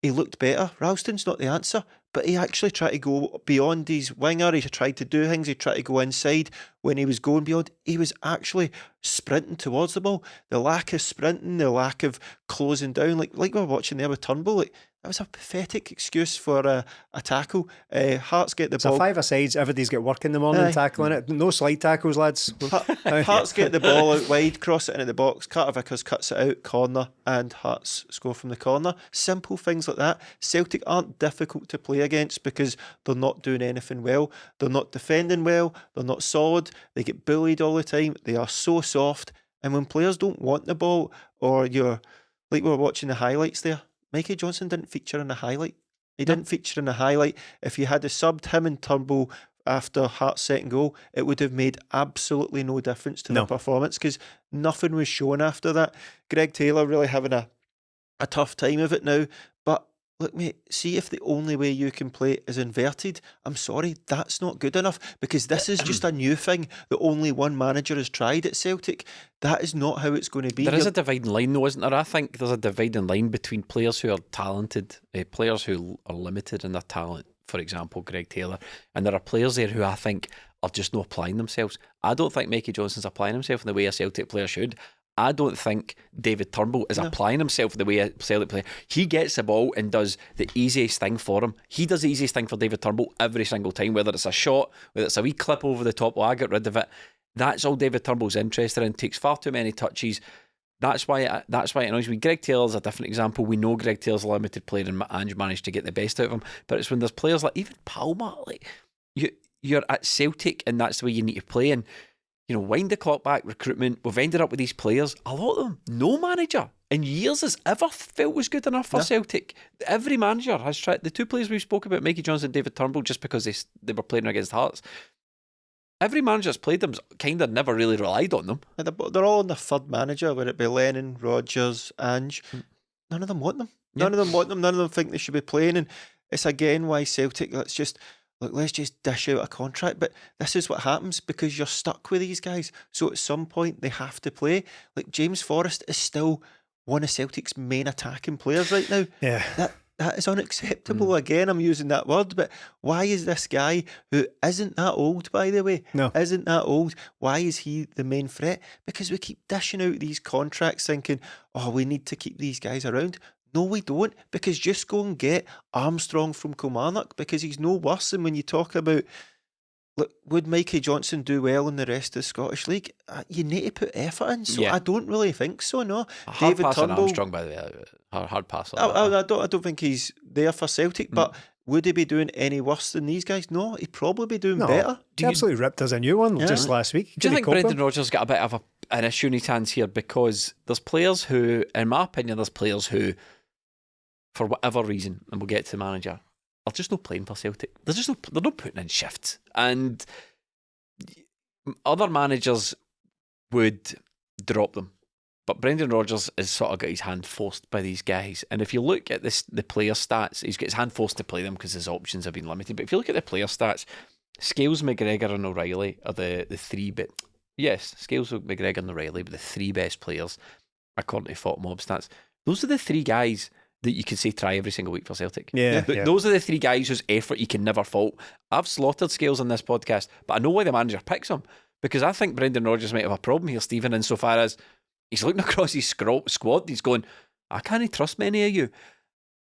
he looked better. Ralston's not the answer, but he actually tried to go beyond his winger. He tried to do things. He tried to go inside. When he was going beyond, he was actually sprinting towards the ball. The lack of sprinting, the lack of closing down, like we were watching there with Turnbull, that was a pathetic excuse for a tackle. Hearts get the ball. It's a five-a-sides. Everybody's got work in the morning tackling it. No slide tackles, lads. Hearts get the ball out wide, cross it into the box. Carter Vickers cuts it out, corner, and Hearts score from the corner. Simple things like that. Celtic aren't difficult to play against because they're not doing anything well. They're not defending well. They're not solid. They get bullied all the time. They are so soft. And when players don't want the ball, or you're like we were watching the highlights there. Mikey Johnson didn't feature in the highlight. He didn't feature in the highlight. If you had subbed him and Turnbull after Hart's second goal, it would have made absolutely no difference to the performance because nothing was shown after that. Greg Taylor really having a tough time of it now. But look, mate, see if the only way you can play is inverted. I'm sorry, that's not good enough because this is just a new thing that only one manager has tried at Celtic. That is not how it's going to be. There is a dividing line though, isn't there? I think there's a dividing line between players who are talented, players who are limited in their talent, for example, Greg Taylor, and there are players there who I think are just not applying themselves. I don't think Mikey Johnson's applying himself in the way a Celtic player should. I don't think David Turnbull is applying himself the way a Celtic player. He gets the ball and does the easiest thing for him. He does the easiest thing for David Turnbull every single time, whether it's a shot, whether it's a wee clip over the top, I get rid of it. That's all David Turnbull's interested in. Takes far too many touches. That's why it annoys me. Greg Taylor's a different example. We know Greg Taylor's a limited player and Ange managed to get the best out of him. But it's when there's players like even Palmer, like you're at Celtic and that's the way you need to play. And wind the clock back, recruitment. We've ended up with these players. A lot of them, no manager in years has ever felt was good enough for Celtic. Every manager has tried. The two players we spoke about, Mikey Johnson and David Turnbull, just because they were playing against Hearts. Every manager that's played them kind of never really relied on them. They're all on the third manager, whether it be Lennon, Rodgers, Ange. None of them want them. None of them want them. None of them think they should be playing. And it's again why Celtic, let's just dish out a contract. But this is what happens because you're stuck with these guys. So at some point they have to play. Like James Forrest is still one of Celtic's main attacking players right now. Yeah. That is unacceptable. Again, I'm using that word, but why is this guy who isn't that old, by the way, isn't that old, why is he the main threat? Because we keep dishing out these contracts thinking, we need to keep these guys around. No, we don't, because just go and get Armstrong from Kilmarnock because he's no worse than when you talk about, look, would Mikey Johnson do well in the rest of the Scottish League? You need to put effort in, so I don't really think so, no. David Turnbull, Armstrong, by the way, hard pass. I don't think he's there for Celtic, but would he be doing any worse than these guys? No, he'd probably be doing better. He absolutely ripped us a new one just last week. Do you think Brendan Rodgers got a bit of an issue in his hands here? Because there's players who, in my opinion, for whatever reason, and we'll get to the manager, are just not playing for Celtic. They're not putting in shifts. And other managers would drop them. But Brendan Rodgers has sort of got his hand forced by these guys. And if you look at the player stats, he's got his hand forced to play them because his options have been limited. But if you look at the player stats, Scales, McGregor and O'Reilly are the three bit. Yes, Scales, McGregor and O'Reilly were the three best players according to Fought Mob stats. Those are the three guys that you can say try every single week for Celtic. Those are the three guys whose effort you can never fault. I've slaughtered Scales on this podcast, but I know why the manager picks him. Because I think Brendan Rodgers might have a problem here, Stephen, insofar as he's looking across his squad, he's going, I can't trust many of you.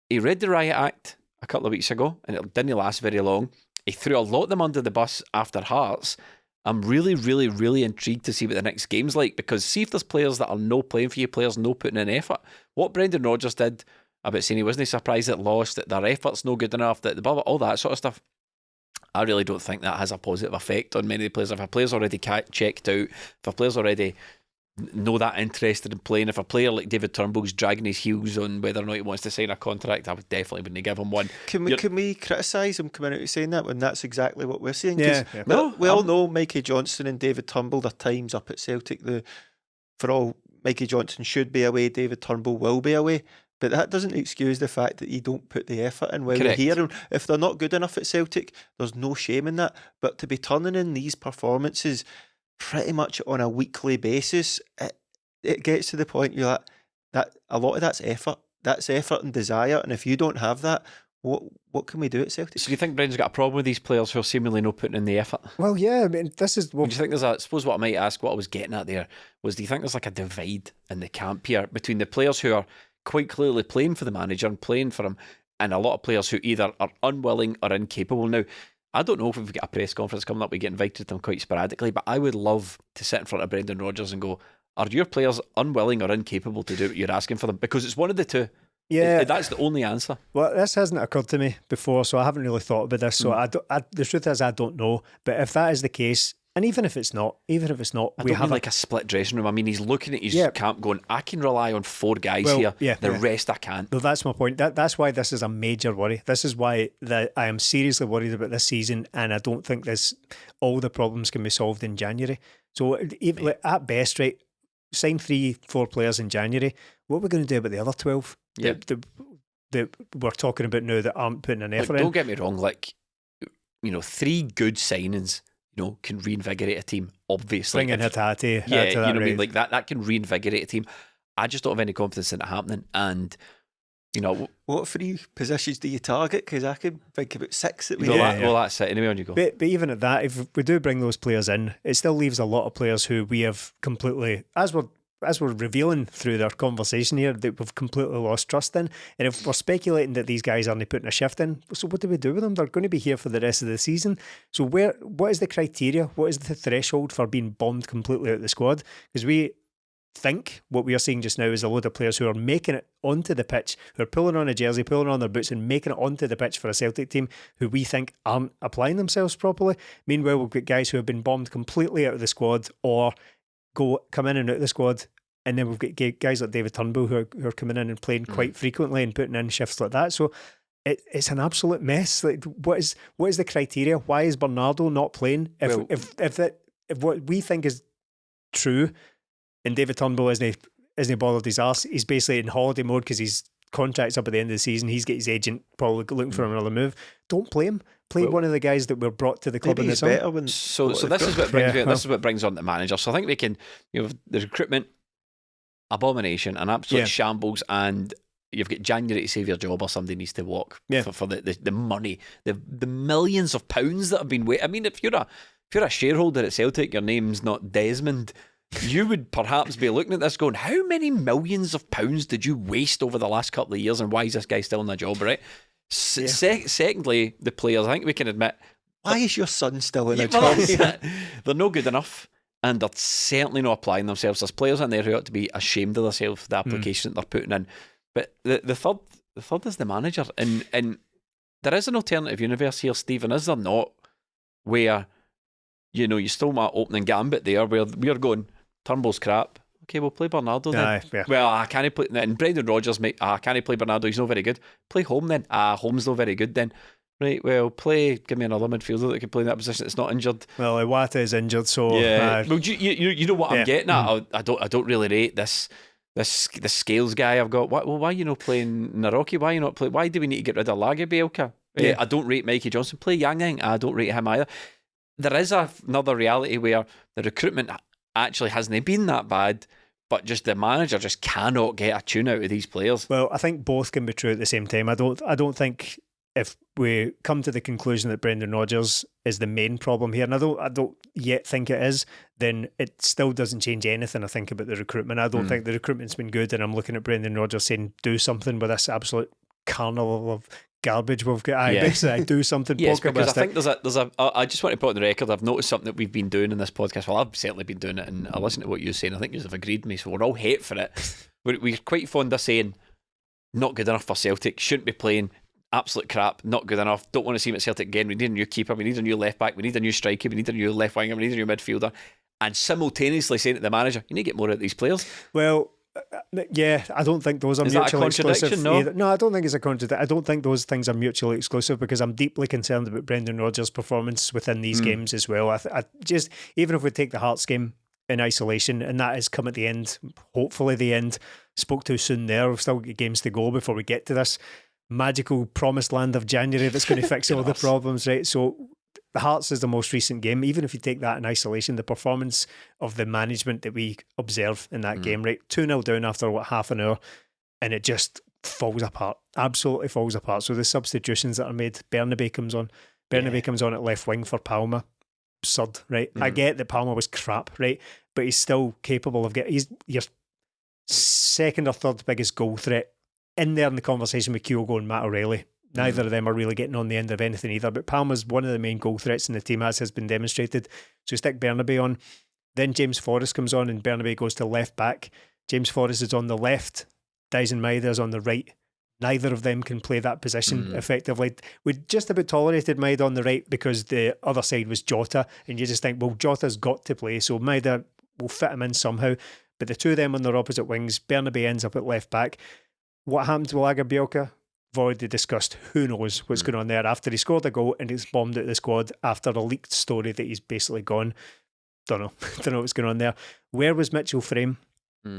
He read the Riot Act a couple of weeks ago, and it didn't last very long. He threw a lot of them under the bus after Hearts. I'm really, really, really intrigued to see what the next game's like, because see if there's players that are no playing for you, players no putting in effort. What Brendan Rodgers did about saying he wasn't surprised that lost, that their effort's no good enough, that all that sort of stuff, I really don't think that has a positive effect on many of the players. If a player's already checked out, if a player's already not that interested in playing, if a player like David Turnbull's dragging his heels on whether or not he wants to sign a contract, I would definitely wouldn't give him one. Can we criticise him coming out and saying that when that's exactly what we're saying? We all know Mikey Johnson and David Turnbull, their time's up at Celtic. For all Mikey Johnson should be away, David Turnbull will be away. But that doesn't excuse the fact that you don't put the effort in while you're here. And if they're not good enough at Celtic, there's no shame in that. But to be turning in these performances pretty much on a weekly basis, it gets to the point you're like, that a lot of that's effort. That's effort and desire. And if you don't have that, what can we do at Celtic? So do you think Brendan's got a problem with these players who are seemingly not putting in the effort? Well, yeah. I mean, this is... Well, do you think I suppose what I might ask, what I was getting at there, was do you think there's like a divide in the camp here between the players who are quite clearly playing for the manager and playing for him, and a lot of players who either are unwilling or incapable? Now, I don't know if we've got a press conference coming up, we get invited to them quite sporadically, but I would love to sit in front of Brendan Rodgers and go, are your players unwilling or incapable to do what you're asking for them? Because it's one of the two. Yeah, that's the only answer. Well, this hasn't occurred to me before, so I haven't really thought about this. So the truth is, I don't know. But if that is the case, And even if it's not, I don't mean like a split dressing room. I mean, he's looking at his camp going, I can rely on 4 guys here. Yeah, the rest I can't. Well, that's my point. That's why this is a major worry. This is why I am seriously worried about this season, and I don't think all the problems can be solved in January. So even, at best, right, sign 3-4 players in January. What are we going to do about the other 12? Yeah. That we're talking about now that aren't putting an effort in. Don't get me wrong, 3 good signings, can reinvigorate a team, obviously. Bringing Hatate. That can reinvigorate a team. I just don't have any confidence in it happening. And, what 3 positions do you target? Because I could think about 6 at least. Well, that's it. Anyway, on you go. But even at that, if we do bring those players in, it still leaves a lot of players who we have completely, as we're revealing through their conversation here, that we've completely lost trust in. And if we're speculating that these guys aren't putting a shift in, so what do we do with them? They're going to be here for the rest of the season. So what is the criteria? What is the threshold for being bombed completely out of the squad? Because we think what we are seeing just now is a load of players who are making it onto the pitch, who are pulling on a jersey, pulling on their boots and making it onto the pitch for a Celtic team who we think aren't applying themselves properly. Meanwhile, we've got guys who have been bombed completely out of the squad or come in and out of the squad. And then we've got guys like David Turnbull who are coming in and playing quite frequently and putting in shifts like that. So it's an absolute mess. Like, what is the criteria? Why is Bernardo not playing? If what we think is true, and David Turnbull isn't bothered his arse, he's basically in holiday mode because his contract's up at the end of the season. He's got his agent probably looking for another move. Don't play him. Play one of the guys that were brought to the club in the summer. So this is what brings this is what brings on the manager. So I think we can, the recruitment abomination, an absolute shambles, and you've got January to save your job or somebody needs to walk for the money, the millions of pounds that have been waiting. I mean, if you're a shareholder at Celtic, your name's not Desmond, you would perhaps be looking at this going, how many millions of pounds did you waste over the last couple of years, and why is this guy still in the job, right? Secondly, the players, I think we can admit, why is your son still in a job? They're no good enough. And they're certainly not applying themselves. There's players in there who ought to be ashamed of themselves, the application that they're putting in. But the third is the manager. And there is an alternative universe here, Stephen, is there not? Where, you still might opening gambit there, where we're going, Turnbull's crap. Okay, we'll play Bernardo then. Well, I can't play. And Brendan Rodgers, can't he play Bernardo? He's not very good. Play Home then. Home's not very good then. Right, well, give me another midfielder that can play in that position that's not injured. Well, Iwata is injured, so yeah. Well, you know what I'm getting at. I don't really rate this Scales guy I've got. Why are you not playing Naroki? Why are you not playing? Why do we need to get rid of Lagerbielke? Yeah. I don't rate Mikey Johnson. Play Yang. I don't rate him either. There is another reality where the recruitment actually hasn't been that bad, but just the manager just cannot get a tune out of these players. Well, I think both can be true at the same time. I don't think, if we come to the conclusion that Brendan Rodgers is the main problem here, and I don't yet think it is, then it still doesn't change anything I think about the recruitment. I don't think the recruitment's been good, and I'm looking at Brendan Rodgers saying, do something with this absolute carnival of garbage we've got. Basically, do something. Yes, because I think there's a I just want to put on the record, I've noticed something that we've been doing in this podcast. Well, I've certainly been doing it, and I listen to what you're saying. I think you've agreed with me, so we're all hate for it. We're quite fond of saying, not good enough for Celtic, shouldn't be playing, absolute crap, not good enough, don't want to see him at Celtic again, we need a new keeper, we need a new left back, we need a new striker, we need a new left winger, we need a new midfielder, and simultaneously saying to the manager, you need to get more out of these players. Well, yeah, I don't think those are mutually exclusive. No, I don't think it's a contradiction. I don't think those things are mutually exclusive, because I'm deeply concerned about Brendan Rodgers' performance within these games as well. I just, even if we take the Hearts game in isolation, and that has come at the end, hopefully the end, spoke too soon there, we've still got games to go before we get to this magical promised land of January that's going to fix all the problems, right? So the Hearts is the most recent game. Even if you take that in isolation, the performance of the management that we observe in that game, right, 2-0 down after half an hour, and it just falls apart, absolutely falls apart. So the substitutions that are made, Bernabe comes on at left wing for Palma, absurd, right? I get that Palma was crap, right, but he's still capable of he's your second or third biggest goal threat in there in the conversation with Kyogo and Matt O'Reilly. Neither of them are really getting on the end of anything either, but Palma's one of the main goal threats in the team, as has been demonstrated. So stick Bernabe on. Then James Forrest comes on and Bernabe goes to left back. James Forrest is on the left, Dyson Maida's on the right. neither of them can play that position effectively. We just about tolerated Maeda on the right because the other side was Jota, and you just think, well, Jota's got to play, so Maeda will fit him in somehow. But the two of them on their opposite wings, Bernabei ends up at left back. What happened to Lagerbielke? We've already discussed. Who knows what's going on there after he scored a goal and he's bombed out the squad after a leaked story that he's basically gone. Don't know. Don't know what's going on there. Where was Mitchell Frame?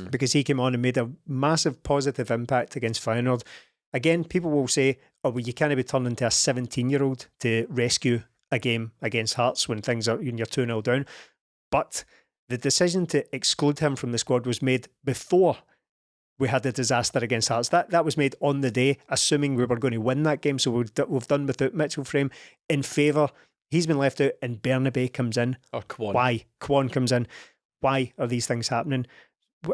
Because he came on and made a massive positive impact against Feyenoord. Again, people will say, oh, well, you can't be turning to a 17-year-old to rescue a game against Hearts when things are when you're 2-0 down. But the decision to exclude him from the squad was made before we had the disaster against Hearts. That was made on the day, assuming we were going to win that game. So we've done without Mitchell Frame in favour. He's been left out and Bernabei comes in. Or Kwon. Why? Kwon comes in. Why are these things happening?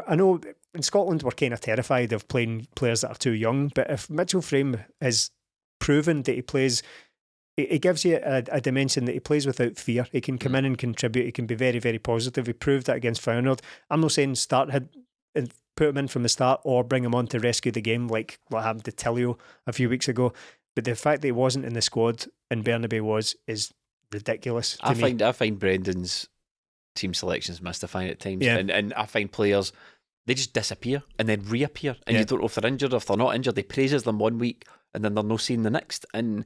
I know in Scotland we're kind of terrified of playing players that are too young, but if Mitchell Frame has proven that he plays, it gives you a dimension that he plays without fear. He can come in and contribute. He can be very, very positive. He proved that against Feyenoord. I'm not saying put him in from the start or bring him on to rescue the game like what happened to Tillio a few weeks ago. But the fact that he wasn't in the squad and Bernabei is ridiculous to me. I find Brendan's team selections mystifying at times, and I find players, they just disappear and then reappear, and you don't know if they're injured or if they're not injured. He praises them one week and then they're no seen the next. And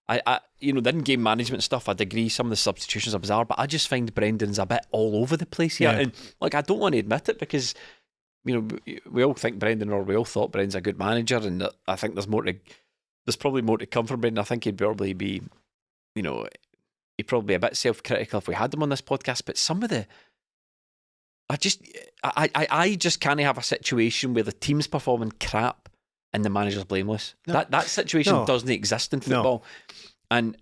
I the in-game management stuff, I'd agree some of the substitutions are bizarre, but I just find Brendan's a bit all over the place here. And like, I don't want to admit it because we all think Brendan, or we all thought Brendan's a good manager, and I think there's probably more to come from Brendan. I think he'd probably be, he'd probably be a bit self-critical if we had him on this podcast, but some of the I just can't have a situation where the team's performing crap and the manager's blameless. No. That situation doesn't exist in football. No. And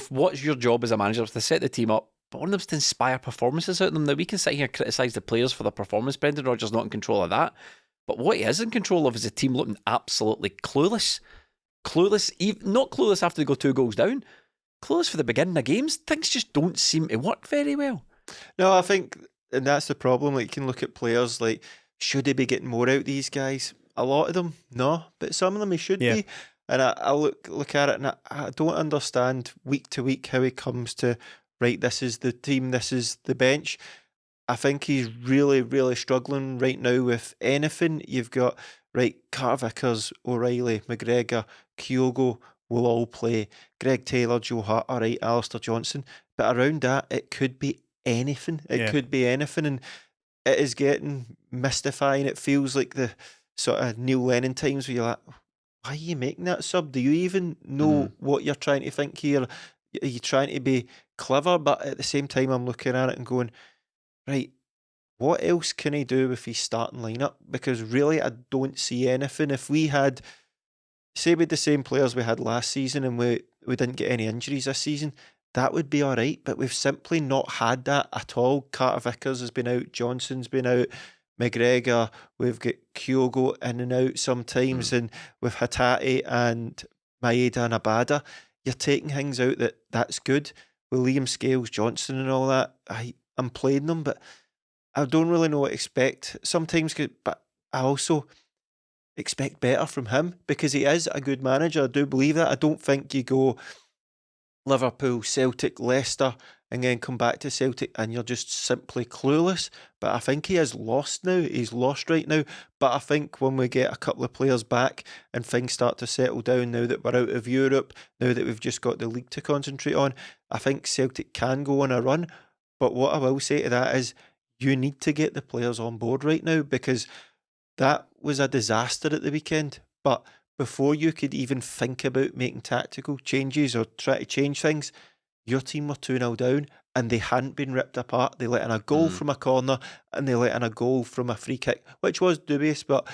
what's your job as a manager? To set the team up, but one of them's to inspire performances out of them. Now we can sit here and criticise the players for their performance. Brendan Rodgers not in control of that, but what he is in control of is a team looking absolutely clueless. Not clueless after they go 2 goals down. Clueless for the beginning of games. Things just don't seem to work very well. No, I think, and that's the problem. Like, you can look at players like, should they be getting more out of these guys? A lot of them, no, but some of them he should be. And I look at it and I don't understand week to week how he comes to, right, this is the team, this is the bench. I think he's really, really struggling right now with anything. You've got, right, Carter Vickers, O'Reilly, McGregor, Kyogo will all play. Greg Taylor, Joe Hart, all right, Alistair Johnson. But around that, it could be anything. It could be anything. And it is getting mystifying. It feels like the sort of Neil Lennon times where you're like, why are you making that sub? Do you even know what you're trying to think here? Are you trying to be clever? But at the same time, I'm looking at it and going, right, what else can he do with his starting lineup? Because really, I don't see anything. If we had, say, with the same players we had last season and we didn't get any injuries this season, that would be all right. But we've simply not had that at all. Carter Vickers has been out. Johnson's been out. McGregor, we've got Kyogo in and out sometimes, and with Hatate and Maeda and Abada, you're taking things out that's good. With Liam Scales, Johnson and all that, I'm playing them, but I don't really know what to expect sometimes, but I also expect better from him because he is a good manager. I do believe that. I don't think you go Liverpool, Celtic, Leicester, and then come back to Celtic and you're just simply clueless. But I think he is lost now. He's lost right now. But I think when we get a couple of players back and things start to settle down now that we're out of Europe, now that we've just got the league to concentrate on, I think Celtic can go on a run. But what I will say to that is you need to get the players on board right now because that was a disaster at the weekend. But before you could even think about making tactical changes or try to change things, your team were 2-0 down and they hadn't been ripped apart. They let in a goal from a corner and they let in a goal from a free kick, which was dubious. But,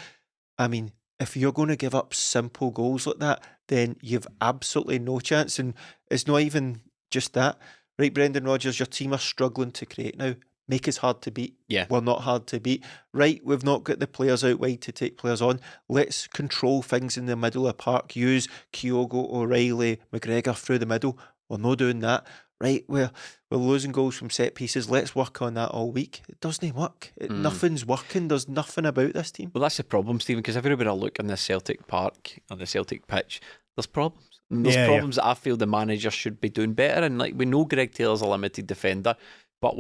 I mean, if you're going to give up simple goals like that, then you've absolutely no chance. And it's not even just that. Right, Brendan Rodgers, your team are struggling to create now. Make us hard to beat. Yeah. We're not hard to beat. Right, we've not got the players out wide to take players on. Let's control things in the middle of the park. Use Kyogo, O'Reilly, McGregor through the middle. We're not doing that. right, we're losing goals from set pieces. Let's work on that all week. It doesn't work. Nothing's working. There's nothing about this team. Well, that's the problem, Stephen, because everywhere I look on the Celtic park, on the Celtic pitch, there's problems. And there's problems that I feel the manager should be doing better. And like, we know Greg Taylor's a limited defender, but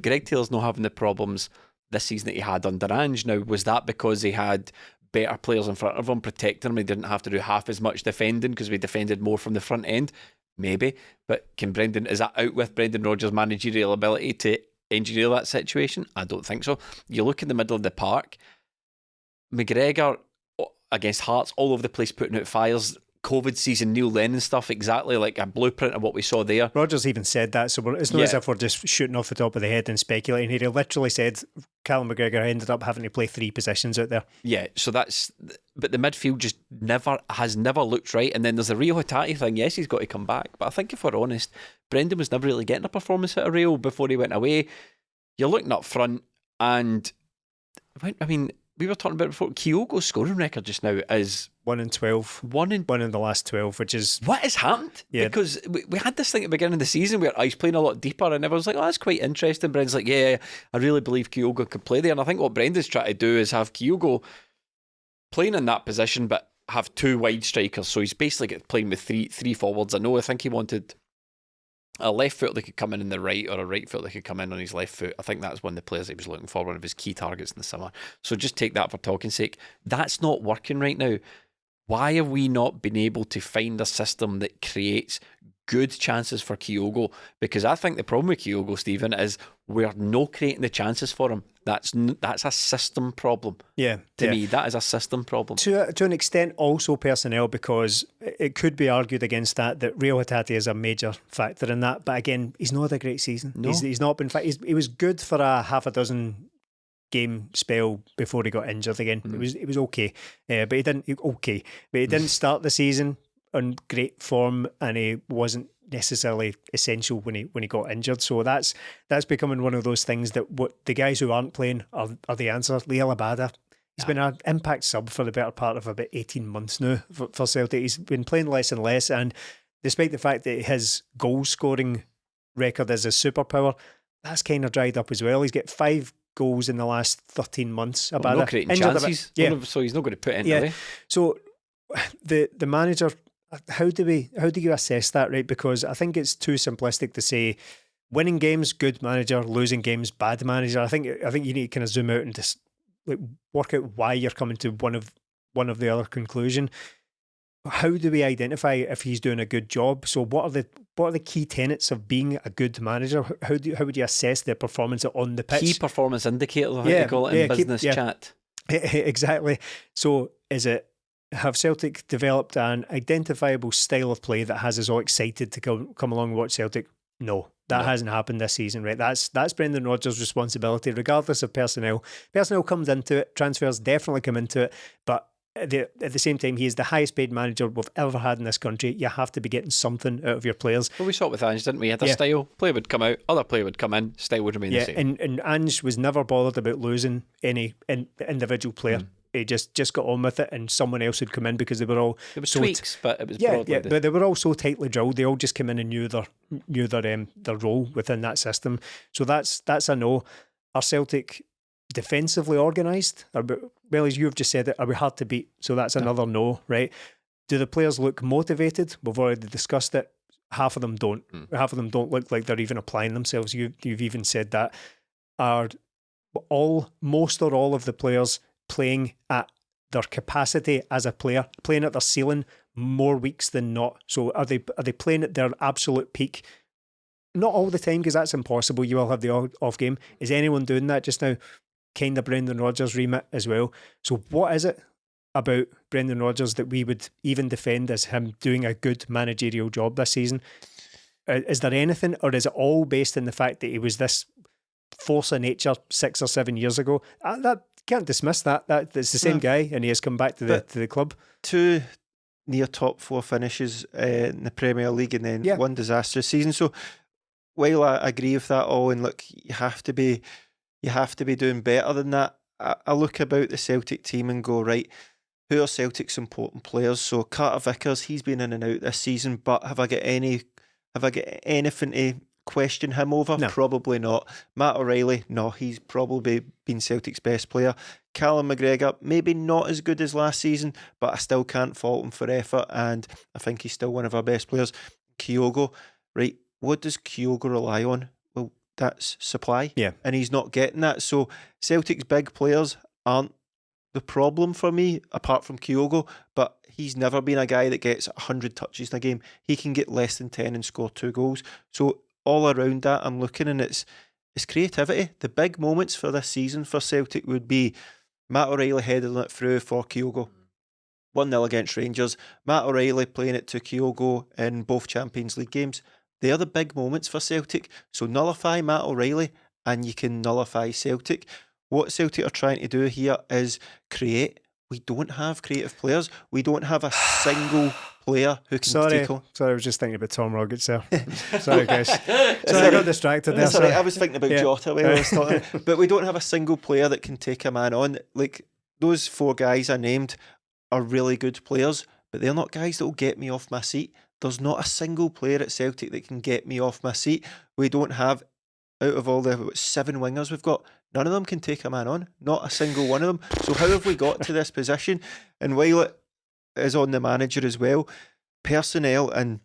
Greg Taylor's not having the problems this season that he had under Ange. Now, was that because he had better players in front of him protecting him? He didn't have to do half as much defending because we defended more from the front end. Maybe, but is that out with Brendan Rodgers' managerial ability to engineer that situation? I don't think so. You look in the middle of the park, McGregor against Hearts, all over the place putting out fires. COVID season, Neil Lennon stuff, exactly like a blueprint of what we saw there. Rodgers even said that, so it's not as if we're just shooting off the top of the head and speculating. He literally said Callum McGregor ended up having to play 3 positions out there. Yeah, so but the midfield just has never looked right. And then there's the Rio Hatate thing. Yes, he's got to come back, but I think if we're honest, Brendan was never really getting a performance out of Rio before he went away. You're looking up front, and I mean, we were talking about it before. Kyogo's scoring record just now is 1-12. 1 in the last 12, which is what has happened. Yeah, because we had this thing at the beginning of the season where he's playing a lot deeper, and everyone's like, "Oh, that's quite interesting." Brendan's like, "Yeah, I really believe Kyogo could play there." And I think what Brendan's trying to do is have Kyogo playing in that position, but have 2 wide strikers. So he's basically playing with three forwards. I think he wanted a left foot that could come in the right, or a right foot that could come in on his left foot. I think that's one of the players he was looking for, one of his key targets in the summer. So just take that for talking's sake. That's not working right now. Why have we not been able to find a system that creates good chances for Kyogo? Because I think the problem with Kyogo, Stephen, is we're not creating the chances for him. That's a system problem. Yeah, to me, that is a system problem. To an extent, also personnel, because it could be argued against that Rio Hatate is a major factor in that. But again, he's not had a great season. No. He's not been. He was good for a half a dozen game spell before he got injured again. It was okay, but he didn't start the season on great form, and he wasn't necessarily essential when he got injured. So that's becoming one of those things that what the guys who aren't playing are the answer. Liel Abada, he's been an impact sub for the better part of about 18 months now for Celtic. He's been playing less and less, and despite the fact that his goal scoring record is a superpower, that's kind of dried up as well. He's got 5 goals in the last 13 months. Well, not creating chances, so he's not going to put it in away. So the manager, how do you assess that, right? Because I think it's too simplistic to say winning games, good manager, losing games, bad manager. I think you need to kind of zoom out and just work out why you're coming to one of the other conclusion. How do we identify if he's doing a good job? So what are the key tenets of being a good manager? How would you assess their performance on the pitch? Key performance indicators, I think they call it in business chat. Exactly. So have Celtic developed an identifiable style of play that has us all excited to come along and watch Celtic? No, that hasn't happened this season, right? That's Brendan Rodgers' responsibility, regardless of personnel. Personnel comes into it, transfers definitely come into it, but at the same time, he is the highest paid manager we've ever had in this country. You have to be getting something out of your players. Well, we saw it with Ange, didn't we? He had a style. Player would come out, other player would come in, style would remain the same. And Ange was never bothered about losing any individual player. He just got on with it, and someone else would come in because they were all... There was tweaks, but it was broadly... but they were all so tightly drilled. They all just came in and knew their role within that system. So that's a no. Are Celtic defensively organised? Well, as you've just said it, are we hard to beat? So that's another no, right? Do the players look motivated? We've already discussed it. Half of them don't. Half of them don't look like they're even applying themselves. You've even said that. Are most or all of the players playing at their capacity as a player, playing at their ceiling more weeks than not? So are they playing at their absolute peak? Not all the time, because that's impossible. You will have the off game. Is anyone doing that just now? Kind of Brendan Rodgers' remit as well. So what is it about Brendan Rodgers that we would even defend as him doing a good managerial job this season? Is there anything, or is it all based in the fact that he was this force of nature 6 or 7 years ago? That can't dismiss that. It's the same guy, and he has come back to the club. 2 near top 4 finishes in the Premier League, and then 1 disastrous season. So while I agree with that all, and look, you have to be doing better than that. I look about the Celtic team and go, right, who are Celtic's important players? So Carter Vickers, he's been in and out this season, but have I got any Have I got anything to question him over? No. Probably not. Matt O'Reilly, no, he's probably been Celtic's best player. Callum McGregor, maybe not as good as last season, but I still can't fault him for effort, and I think he's still one of our best players. Kyogo, right, what does Kyogo rely on? Well, that's supply. Yeah. And he's not getting that. So Celtic's big players aren't the problem for me, apart from Kyogo, but he's never been a guy that gets 100 touches in a game. He can get less than 10 and score 2 goals. So all around that, I'm looking, and it's creativity. The big moments for this season for Celtic would be Matt O'Reilly heading it through for Kyogo. 1-0 against Rangers. Matt O'Reilly playing it to Kyogo in both Champions League games. They are the big moments for Celtic. So nullify Matt O'Reilly and you can nullify Celtic. What Celtic are trying to do here is create. We don't have creative players. We don't have a single player who can take on. Sorry, I was just thinking about Tom Rogic there. Sorry, guys. Sorry, I got distracted there. Sorry, I was thinking about Jota when I was talking. Yeah. But we don't have a single player that can take a man on. Like, those 4 guys I named are really good players, but they're not guys that will get me off my seat. There's not a single player at Celtic that can get me off my seat. We don't have, out of all the 7 wingers we've got, none of them can take a man on. Not a single one of them. So how have we got to this position? And while it is on the manager as well, personnel and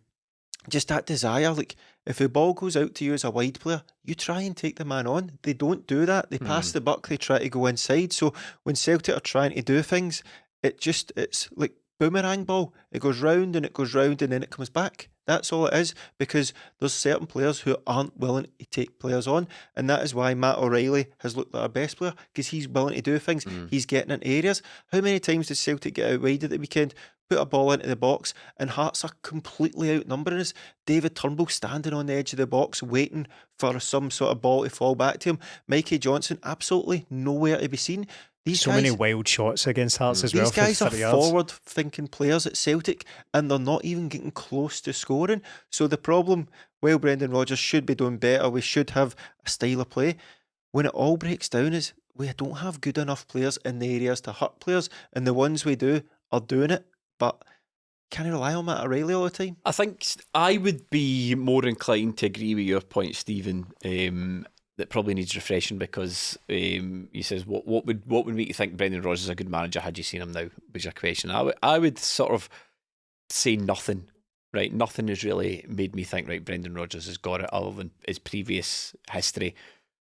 just that desire, like, if the ball goes out to you as a wide player, you try and take the man on. They don't do that. They pass the buck, they try to go inside. So when Celtic are trying to do things, it's like boomerang ball. It goes round and it goes round and then it comes back. That's all it is, because there's certain players who aren't willing to take players on, and that is why Matt O'Reilly has looked like our best player, because he's willing to do things. He's getting into areas. How many times did Celtic get out wide at the weekend, put a ball into the box, and Hearts are completely outnumbering us? David Turnbull standing on the edge of the box waiting for some sort of ball to fall back to him. Mikey Johnson absolutely nowhere to be seen. These so guys, many wild shots against Hearts as well. these guys are 30 yards. forward-thinking players at Celtic, and they're not even getting close to scoring. So the problem, well, Brendan Rodgers should be doing better. We should have a style of play. When it all breaks down, is we don't have good enough players in the areas to hurt players, and the ones we do are doing it. But can you rely on Matt O'Reilly all the time? I think I would be more inclined to agree with your point, Stephen. That probably needs refreshing, because he says, what would make you think Brendan Rodgers is a good manager? Had you seen him now? Was your question? I would sort of say nothing. Right, nothing has really made me think, right, Brendan Rodgers has got it, other than his previous history.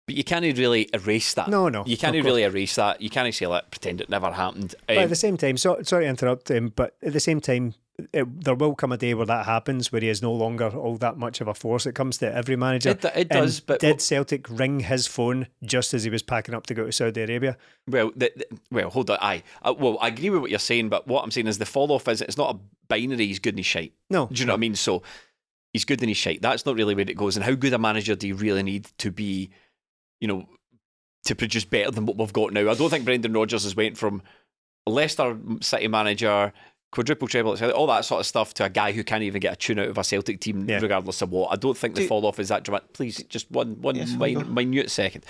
But you can't really erase that. No. You can't really erase that. You can't say, like, pretend it never happened. But at the same time, sorry to interrupt, but at the same time, there will come a day where that happens, where he is no longer all that much of a force. It comes to every manager. It does, but did Celtic ring his phone just as he was packing up to go to Saudi Arabia? Well, hold on. I agree with what you're saying, but what I'm saying is the fall off is it's not a binary. He's good and he's shite. No, do you know what I mean? So he's good and he's shite. That's not really where it goes. And how good a manager do you really need to be, to produce better than what we've got now? I don't think Brendan Rodgers has went from a Leicester City manager, quadruple treble, all that sort of stuff, to a guy who can't even get a tune out of a Celtic team, regardless of what. I don't think the fall off is that dramatic. Please, just one minute second.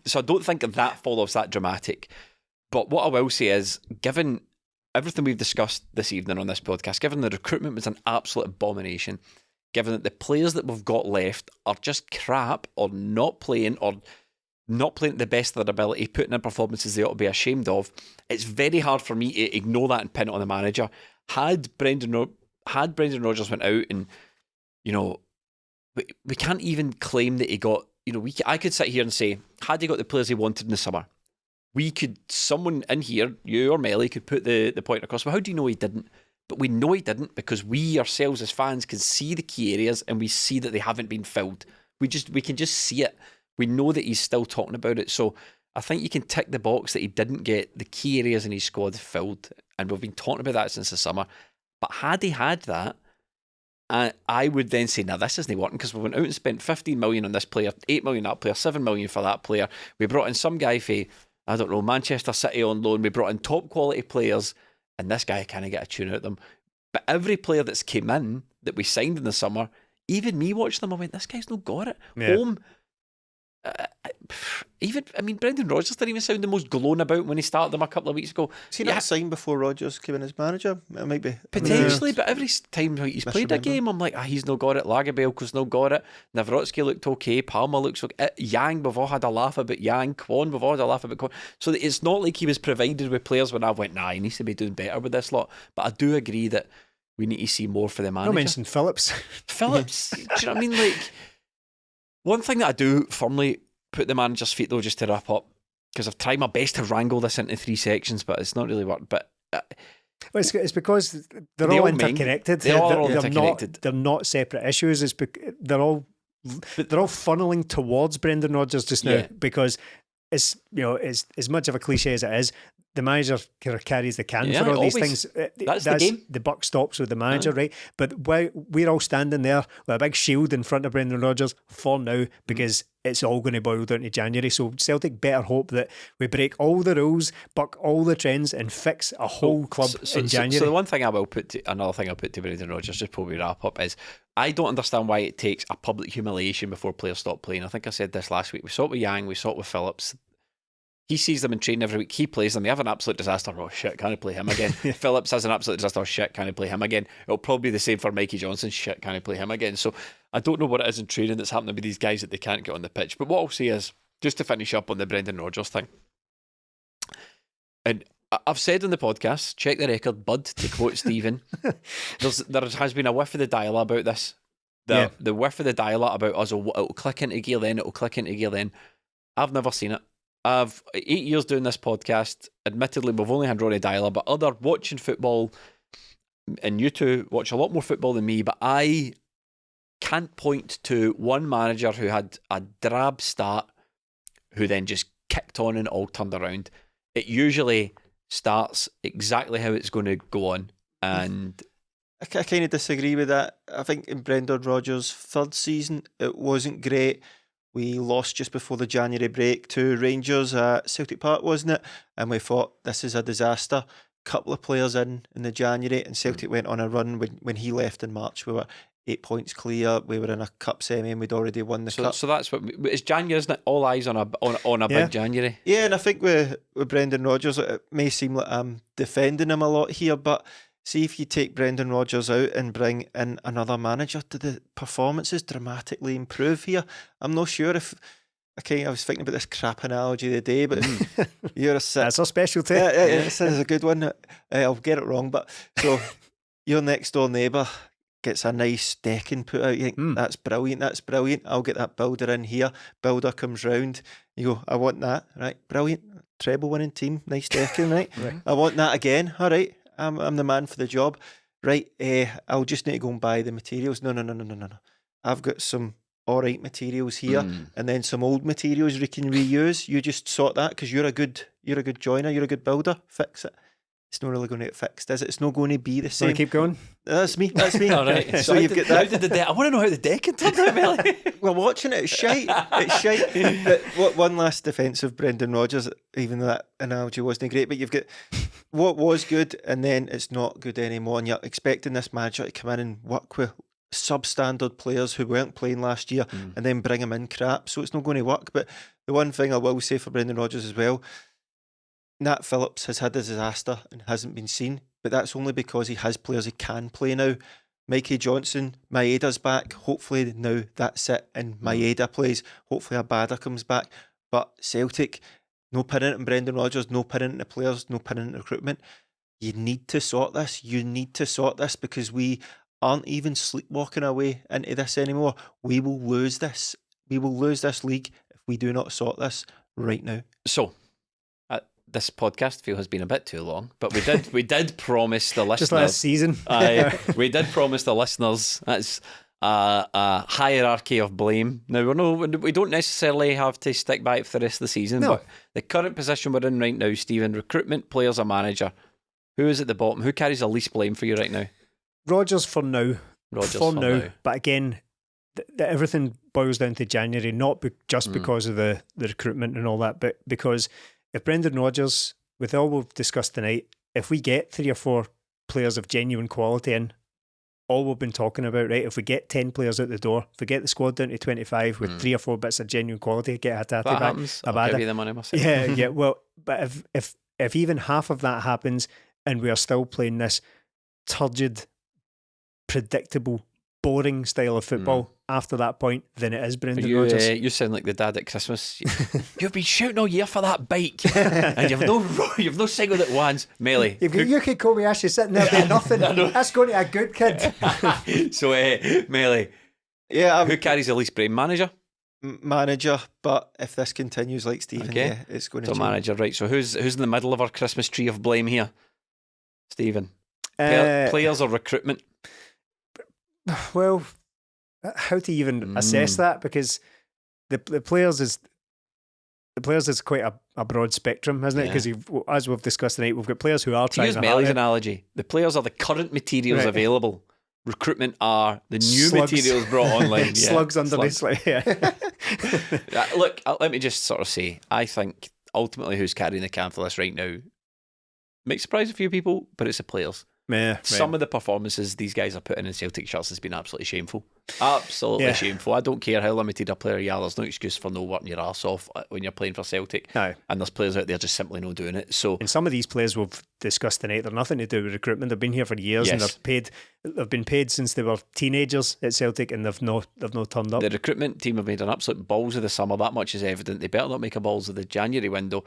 So I don't think that fall off's that dramatic. But what I will say is, given everything we've discussed this evening on this podcast, given the recruitment was an absolute abomination, given that the players that we've got left are just crap, or not playing at the best of their ability, putting in performances they ought to be ashamed of, it's very hard for me to ignore that and pin it on the manager. Had Brendan Rodgers went out and, we can't even claim that he got, I could sit here and say, had he got the players he wanted in the summer, someone in here, you or Melly, could put the point across. Well, how do you know he didn't? But we know he didn't, because we ourselves as fans can see the key areas and we see that they haven't been filled. We can just see it. We know that he's still talking about it. So I think you can tick the box that he didn't get the key areas in his squad filled. And we've been talking about that since the summer. But had he had that, I would then say, now this isn't working, because we went out and spent 15 million on this player, 8 million that player, 7 million for that player. We brought in some guy for, I don't know, Manchester City on loan. We brought in top quality players, and this guy can't get a tune out of them. But every player that's came in that we signed in the summer, even me watching them, I went, this guy's not got it. Yeah. Brendan Rodgers didn't even sound the most glowing about when he started them a couple of weeks ago. See that sign before Rodgers came in as manager? It might be Potentially, but every time he's played a misremember. game, I'm like, he's not got it. Lagerbielke's not got it. Navratsky looked okay. Palmer looks okay. Yang, we've all had a laugh about Yang. Kwon, we've all had a laugh about Kwon. So it's not like he was provided with players when I went, he needs to be doing better with this lot. But I do agree that we need to see more for the manager. I mentioned Phillips. Phillips, do you know what I mean? Like, one thing that I do firmly put the manager's feet though, just to wrap up, because I've tried my best to wrangle this into 3 sections, but it's not really worked. But Well, it's because they're They all all interconnected. They are all They're interconnected. they're not separate issues. They're all funneling towards Brendan Rodgers just now, Yeah. because it's as much of a cliche as it is, the manager kind of carries the can Yeah, for all these always. things. That's the game. The buck stops with the manager, right? But we're all standing there with a big shield in front of Brendan Rodgers for now, because it's all going to boil down to January. So Celtic better hope that we break all the rules, buck all the trends, and fix a whole club in January. So the one thing another thing I'll put to Brendan Rodgers, just before we wrap up, is I don't understand why it takes a public humiliation before players stop playing. I think I said this last week. We saw it with Yang, we saw it with Phillips. He sees them in training every week. He plays them. They have an absolute disaster. Oh shit, can I play him again? Phillips has an absolute disaster. Oh shit, can I play him again? It'll probably be the same for Mikey Johnson. Shit, can I play him again? So I don't know what it is in training that's happening with these guys that they can't get on the pitch. But what I'll say is, just to finish up on the Brendan Rodgers thing, and I've said on the podcast, check the record, bud, to quote Stephen, there has been a whiff of the dial about this. The whiff of the dial about us, it'll click into gear then, it'll click into gear then. I've never seen it. I've 8 years doing this podcast. Admittedly, we've only had Ronnie Dyler, but other watching football, and you two watch a lot more football than me, but I can't point to one manager who had a drab start who then just kicked on and all turned around. It usually starts exactly how it's going to go on, and I kind of disagree with that. I think in Brendan Rodgers' third season, it wasn't great. We lost just before the January break to Rangers at Celtic Park, wasn't it? And we thought, this is a disaster. Couple of players in the January, and Celtic went on a run when he left in March. We were 8 points clear. We were in a cup semi and we'd already won the cup. So that's what it's January, isn't it? All eyes on a big January. Yeah, and I think with Brendan Rodgers, it may seem like I'm defending him a lot here, but see, if you take Brendan Rodgers out and bring in another manager, do the performances dramatically improve here? I'm not sure if... I was thinking about this crap analogy the other day, but you're a... That's our specialty. Yeah, this is a good one. I'll get it wrong, but so your next door neighbour gets a nice decking put out. You think, that's brilliant, I'll get that builder in here. Builder comes round. You go, I want that. Right, brilliant. Treble winning team, nice decking, right? I want that again. All right. I'm the man for the job. Right, I'll just need to go and buy the materials. No. I've got some alright materials here, and then some old materials we can reuse. You just sort that, because you're a good joiner, you're a good builder. Fix it. It's not really going to get fixed, is it? It's not going to be the same. Want to keep going? That's me. All right. So you've got that. I want to know how the decking turned out, Melly. We're watching it. It's shite. But one last defence of Brendan Rodgers, even though that analogy wasn't great, but you've got what was good and then it's not good anymore, and you're expecting this manager to come in and work with substandard players who weren't playing last year and then bring them in crap, so it's not going to work. But the one thing I will say for Brendan Rodgers as well, Nat Phillips has had a disaster and hasn't been seen, but that's only because he has players he can play now. Mikey Johnson, Maeda's back. Hopefully now that's it and Maeda plays. Hopefully Abada comes back. But Celtic, no pinning in Brendan Rodgers, no pinning in the players, no pinning in recruitment. You need to sort this. You need to sort this, because we aren't even sleepwalking away into this anymore. We will lose this. We will lose this league if we do not sort this right now. So, this podcast has been a bit too long, but we did promise the listeners. Just last season. We did promise the listeners. That's a hierarchy of blame. Now we don't necessarily have to stick by it for the rest of the season. No. But the current position we're in right now, Stephen, recruitment, players, a manager. Who is at the bottom? Who carries the least blame for you right now? Rodgers for now. Rodgers for now. But again, everything boils down to January, not just because of the recruitment and all that, but because if Brendan Rodgers, with all we've discussed tonight, if we get 3 or 4 players of genuine quality in, all we've been talking about, right? If we get 10 players out the door, if we get the squad down to 25 with 3 or 4 bits of genuine quality, get Hatate That back. happens. I'll give you the money myself. Yeah. Well, but if even half of that happens and we are still playing this turgid, predictable, boring style of football after that point, then it is Brendan Rodgers. You sound like the dad at Christmas. You've been shouting all year for that bike, and you've no singled it once, Melly. You've got Yuki Kobayashi sitting there doing nothing. That's going to a good kid. So, Melly, who carries the least blame? Manager. Manager, but if this continues like Stephen, it's going to change. Manager, right? So who's in the middle of our Christmas tree of blame here? Stephen, players or recruitment? Well, how to even assess that, because the players is quite a broad spectrum, isn't it? Because as we've discussed tonight, we've got players who are trying to use Melly's analogy. The players are the current materials available. Recruitment are the new materials brought online. Slugs underneath. Look, let me just sort of say, I think ultimately who's carrying the can for this right now may surprise a few people, but it's the players. Some of the performances these guys are putting in Celtic shirts has been absolutely shameful. Absolutely shameful. I don't care how limited a player you are, there's no excuse for no working your arse off when you're playing for Celtic. No. And there's players out there just simply not doing it. So, and some of these players we've discussed tonight, they're nothing to do with recruitment. They've been here for years and they've been paid since they were teenagers at Celtic, and they've no turned up. The recruitment team have made an absolute balls of the summer. That much is evident. They better not make a balls of the January window.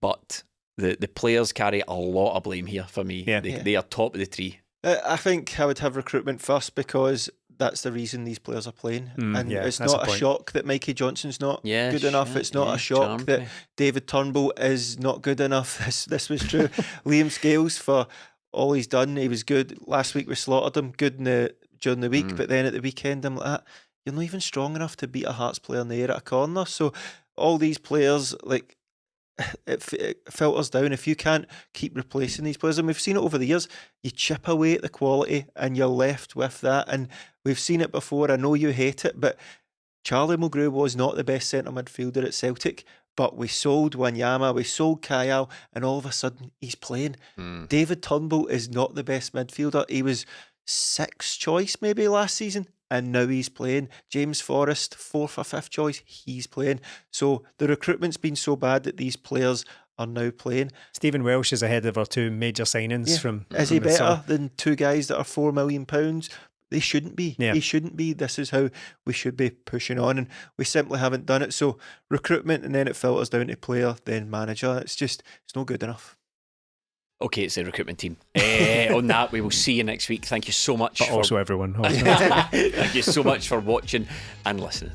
But the players carry a lot of blame here for me. They are top of the tree. I think I would have recruitment first, because that's the reason these players are playing. And it's not a shock that Mikey Johnson's not good enough. It's not a shock that David Turnbull is not good enough. This was true. Liam Scales, for all he's done, he was good. Last week we slaughtered him, good during the week, but then at the weekend I'm like, you're not even strong enough to beat a Hearts player in the air at a corner. So all these players, like, it filters down. If you can't keep replacing these players, and we've seen it over the years, you chip away at the quality and you're left with that. And we've seen it before. I know you hate it, but Charlie Mulgrew was not the best centre midfielder at Celtic, but we sold Wanyama, we sold Kyle, and all of a sudden he's playing. David Turnbull is not the best midfielder. He was 6th choice maybe last season, and now he's playing. James Forrest, 4th or 5th choice, he's playing. So the recruitment's been so bad that these players are now playing. Stephen Welsh is ahead of our 2 major signings from. Is he better than 2 guys that are £4 million? They shouldn't be. He shouldn't be. This is how we should be pushing on, and we simply haven't done it. So recruitment, and then it filters down to player, then manager. It's not good enough. Okay, it's the recruitment team. On that, we will see you next week. Thank you so much. But also everyone. Thank you so much for watching and listening.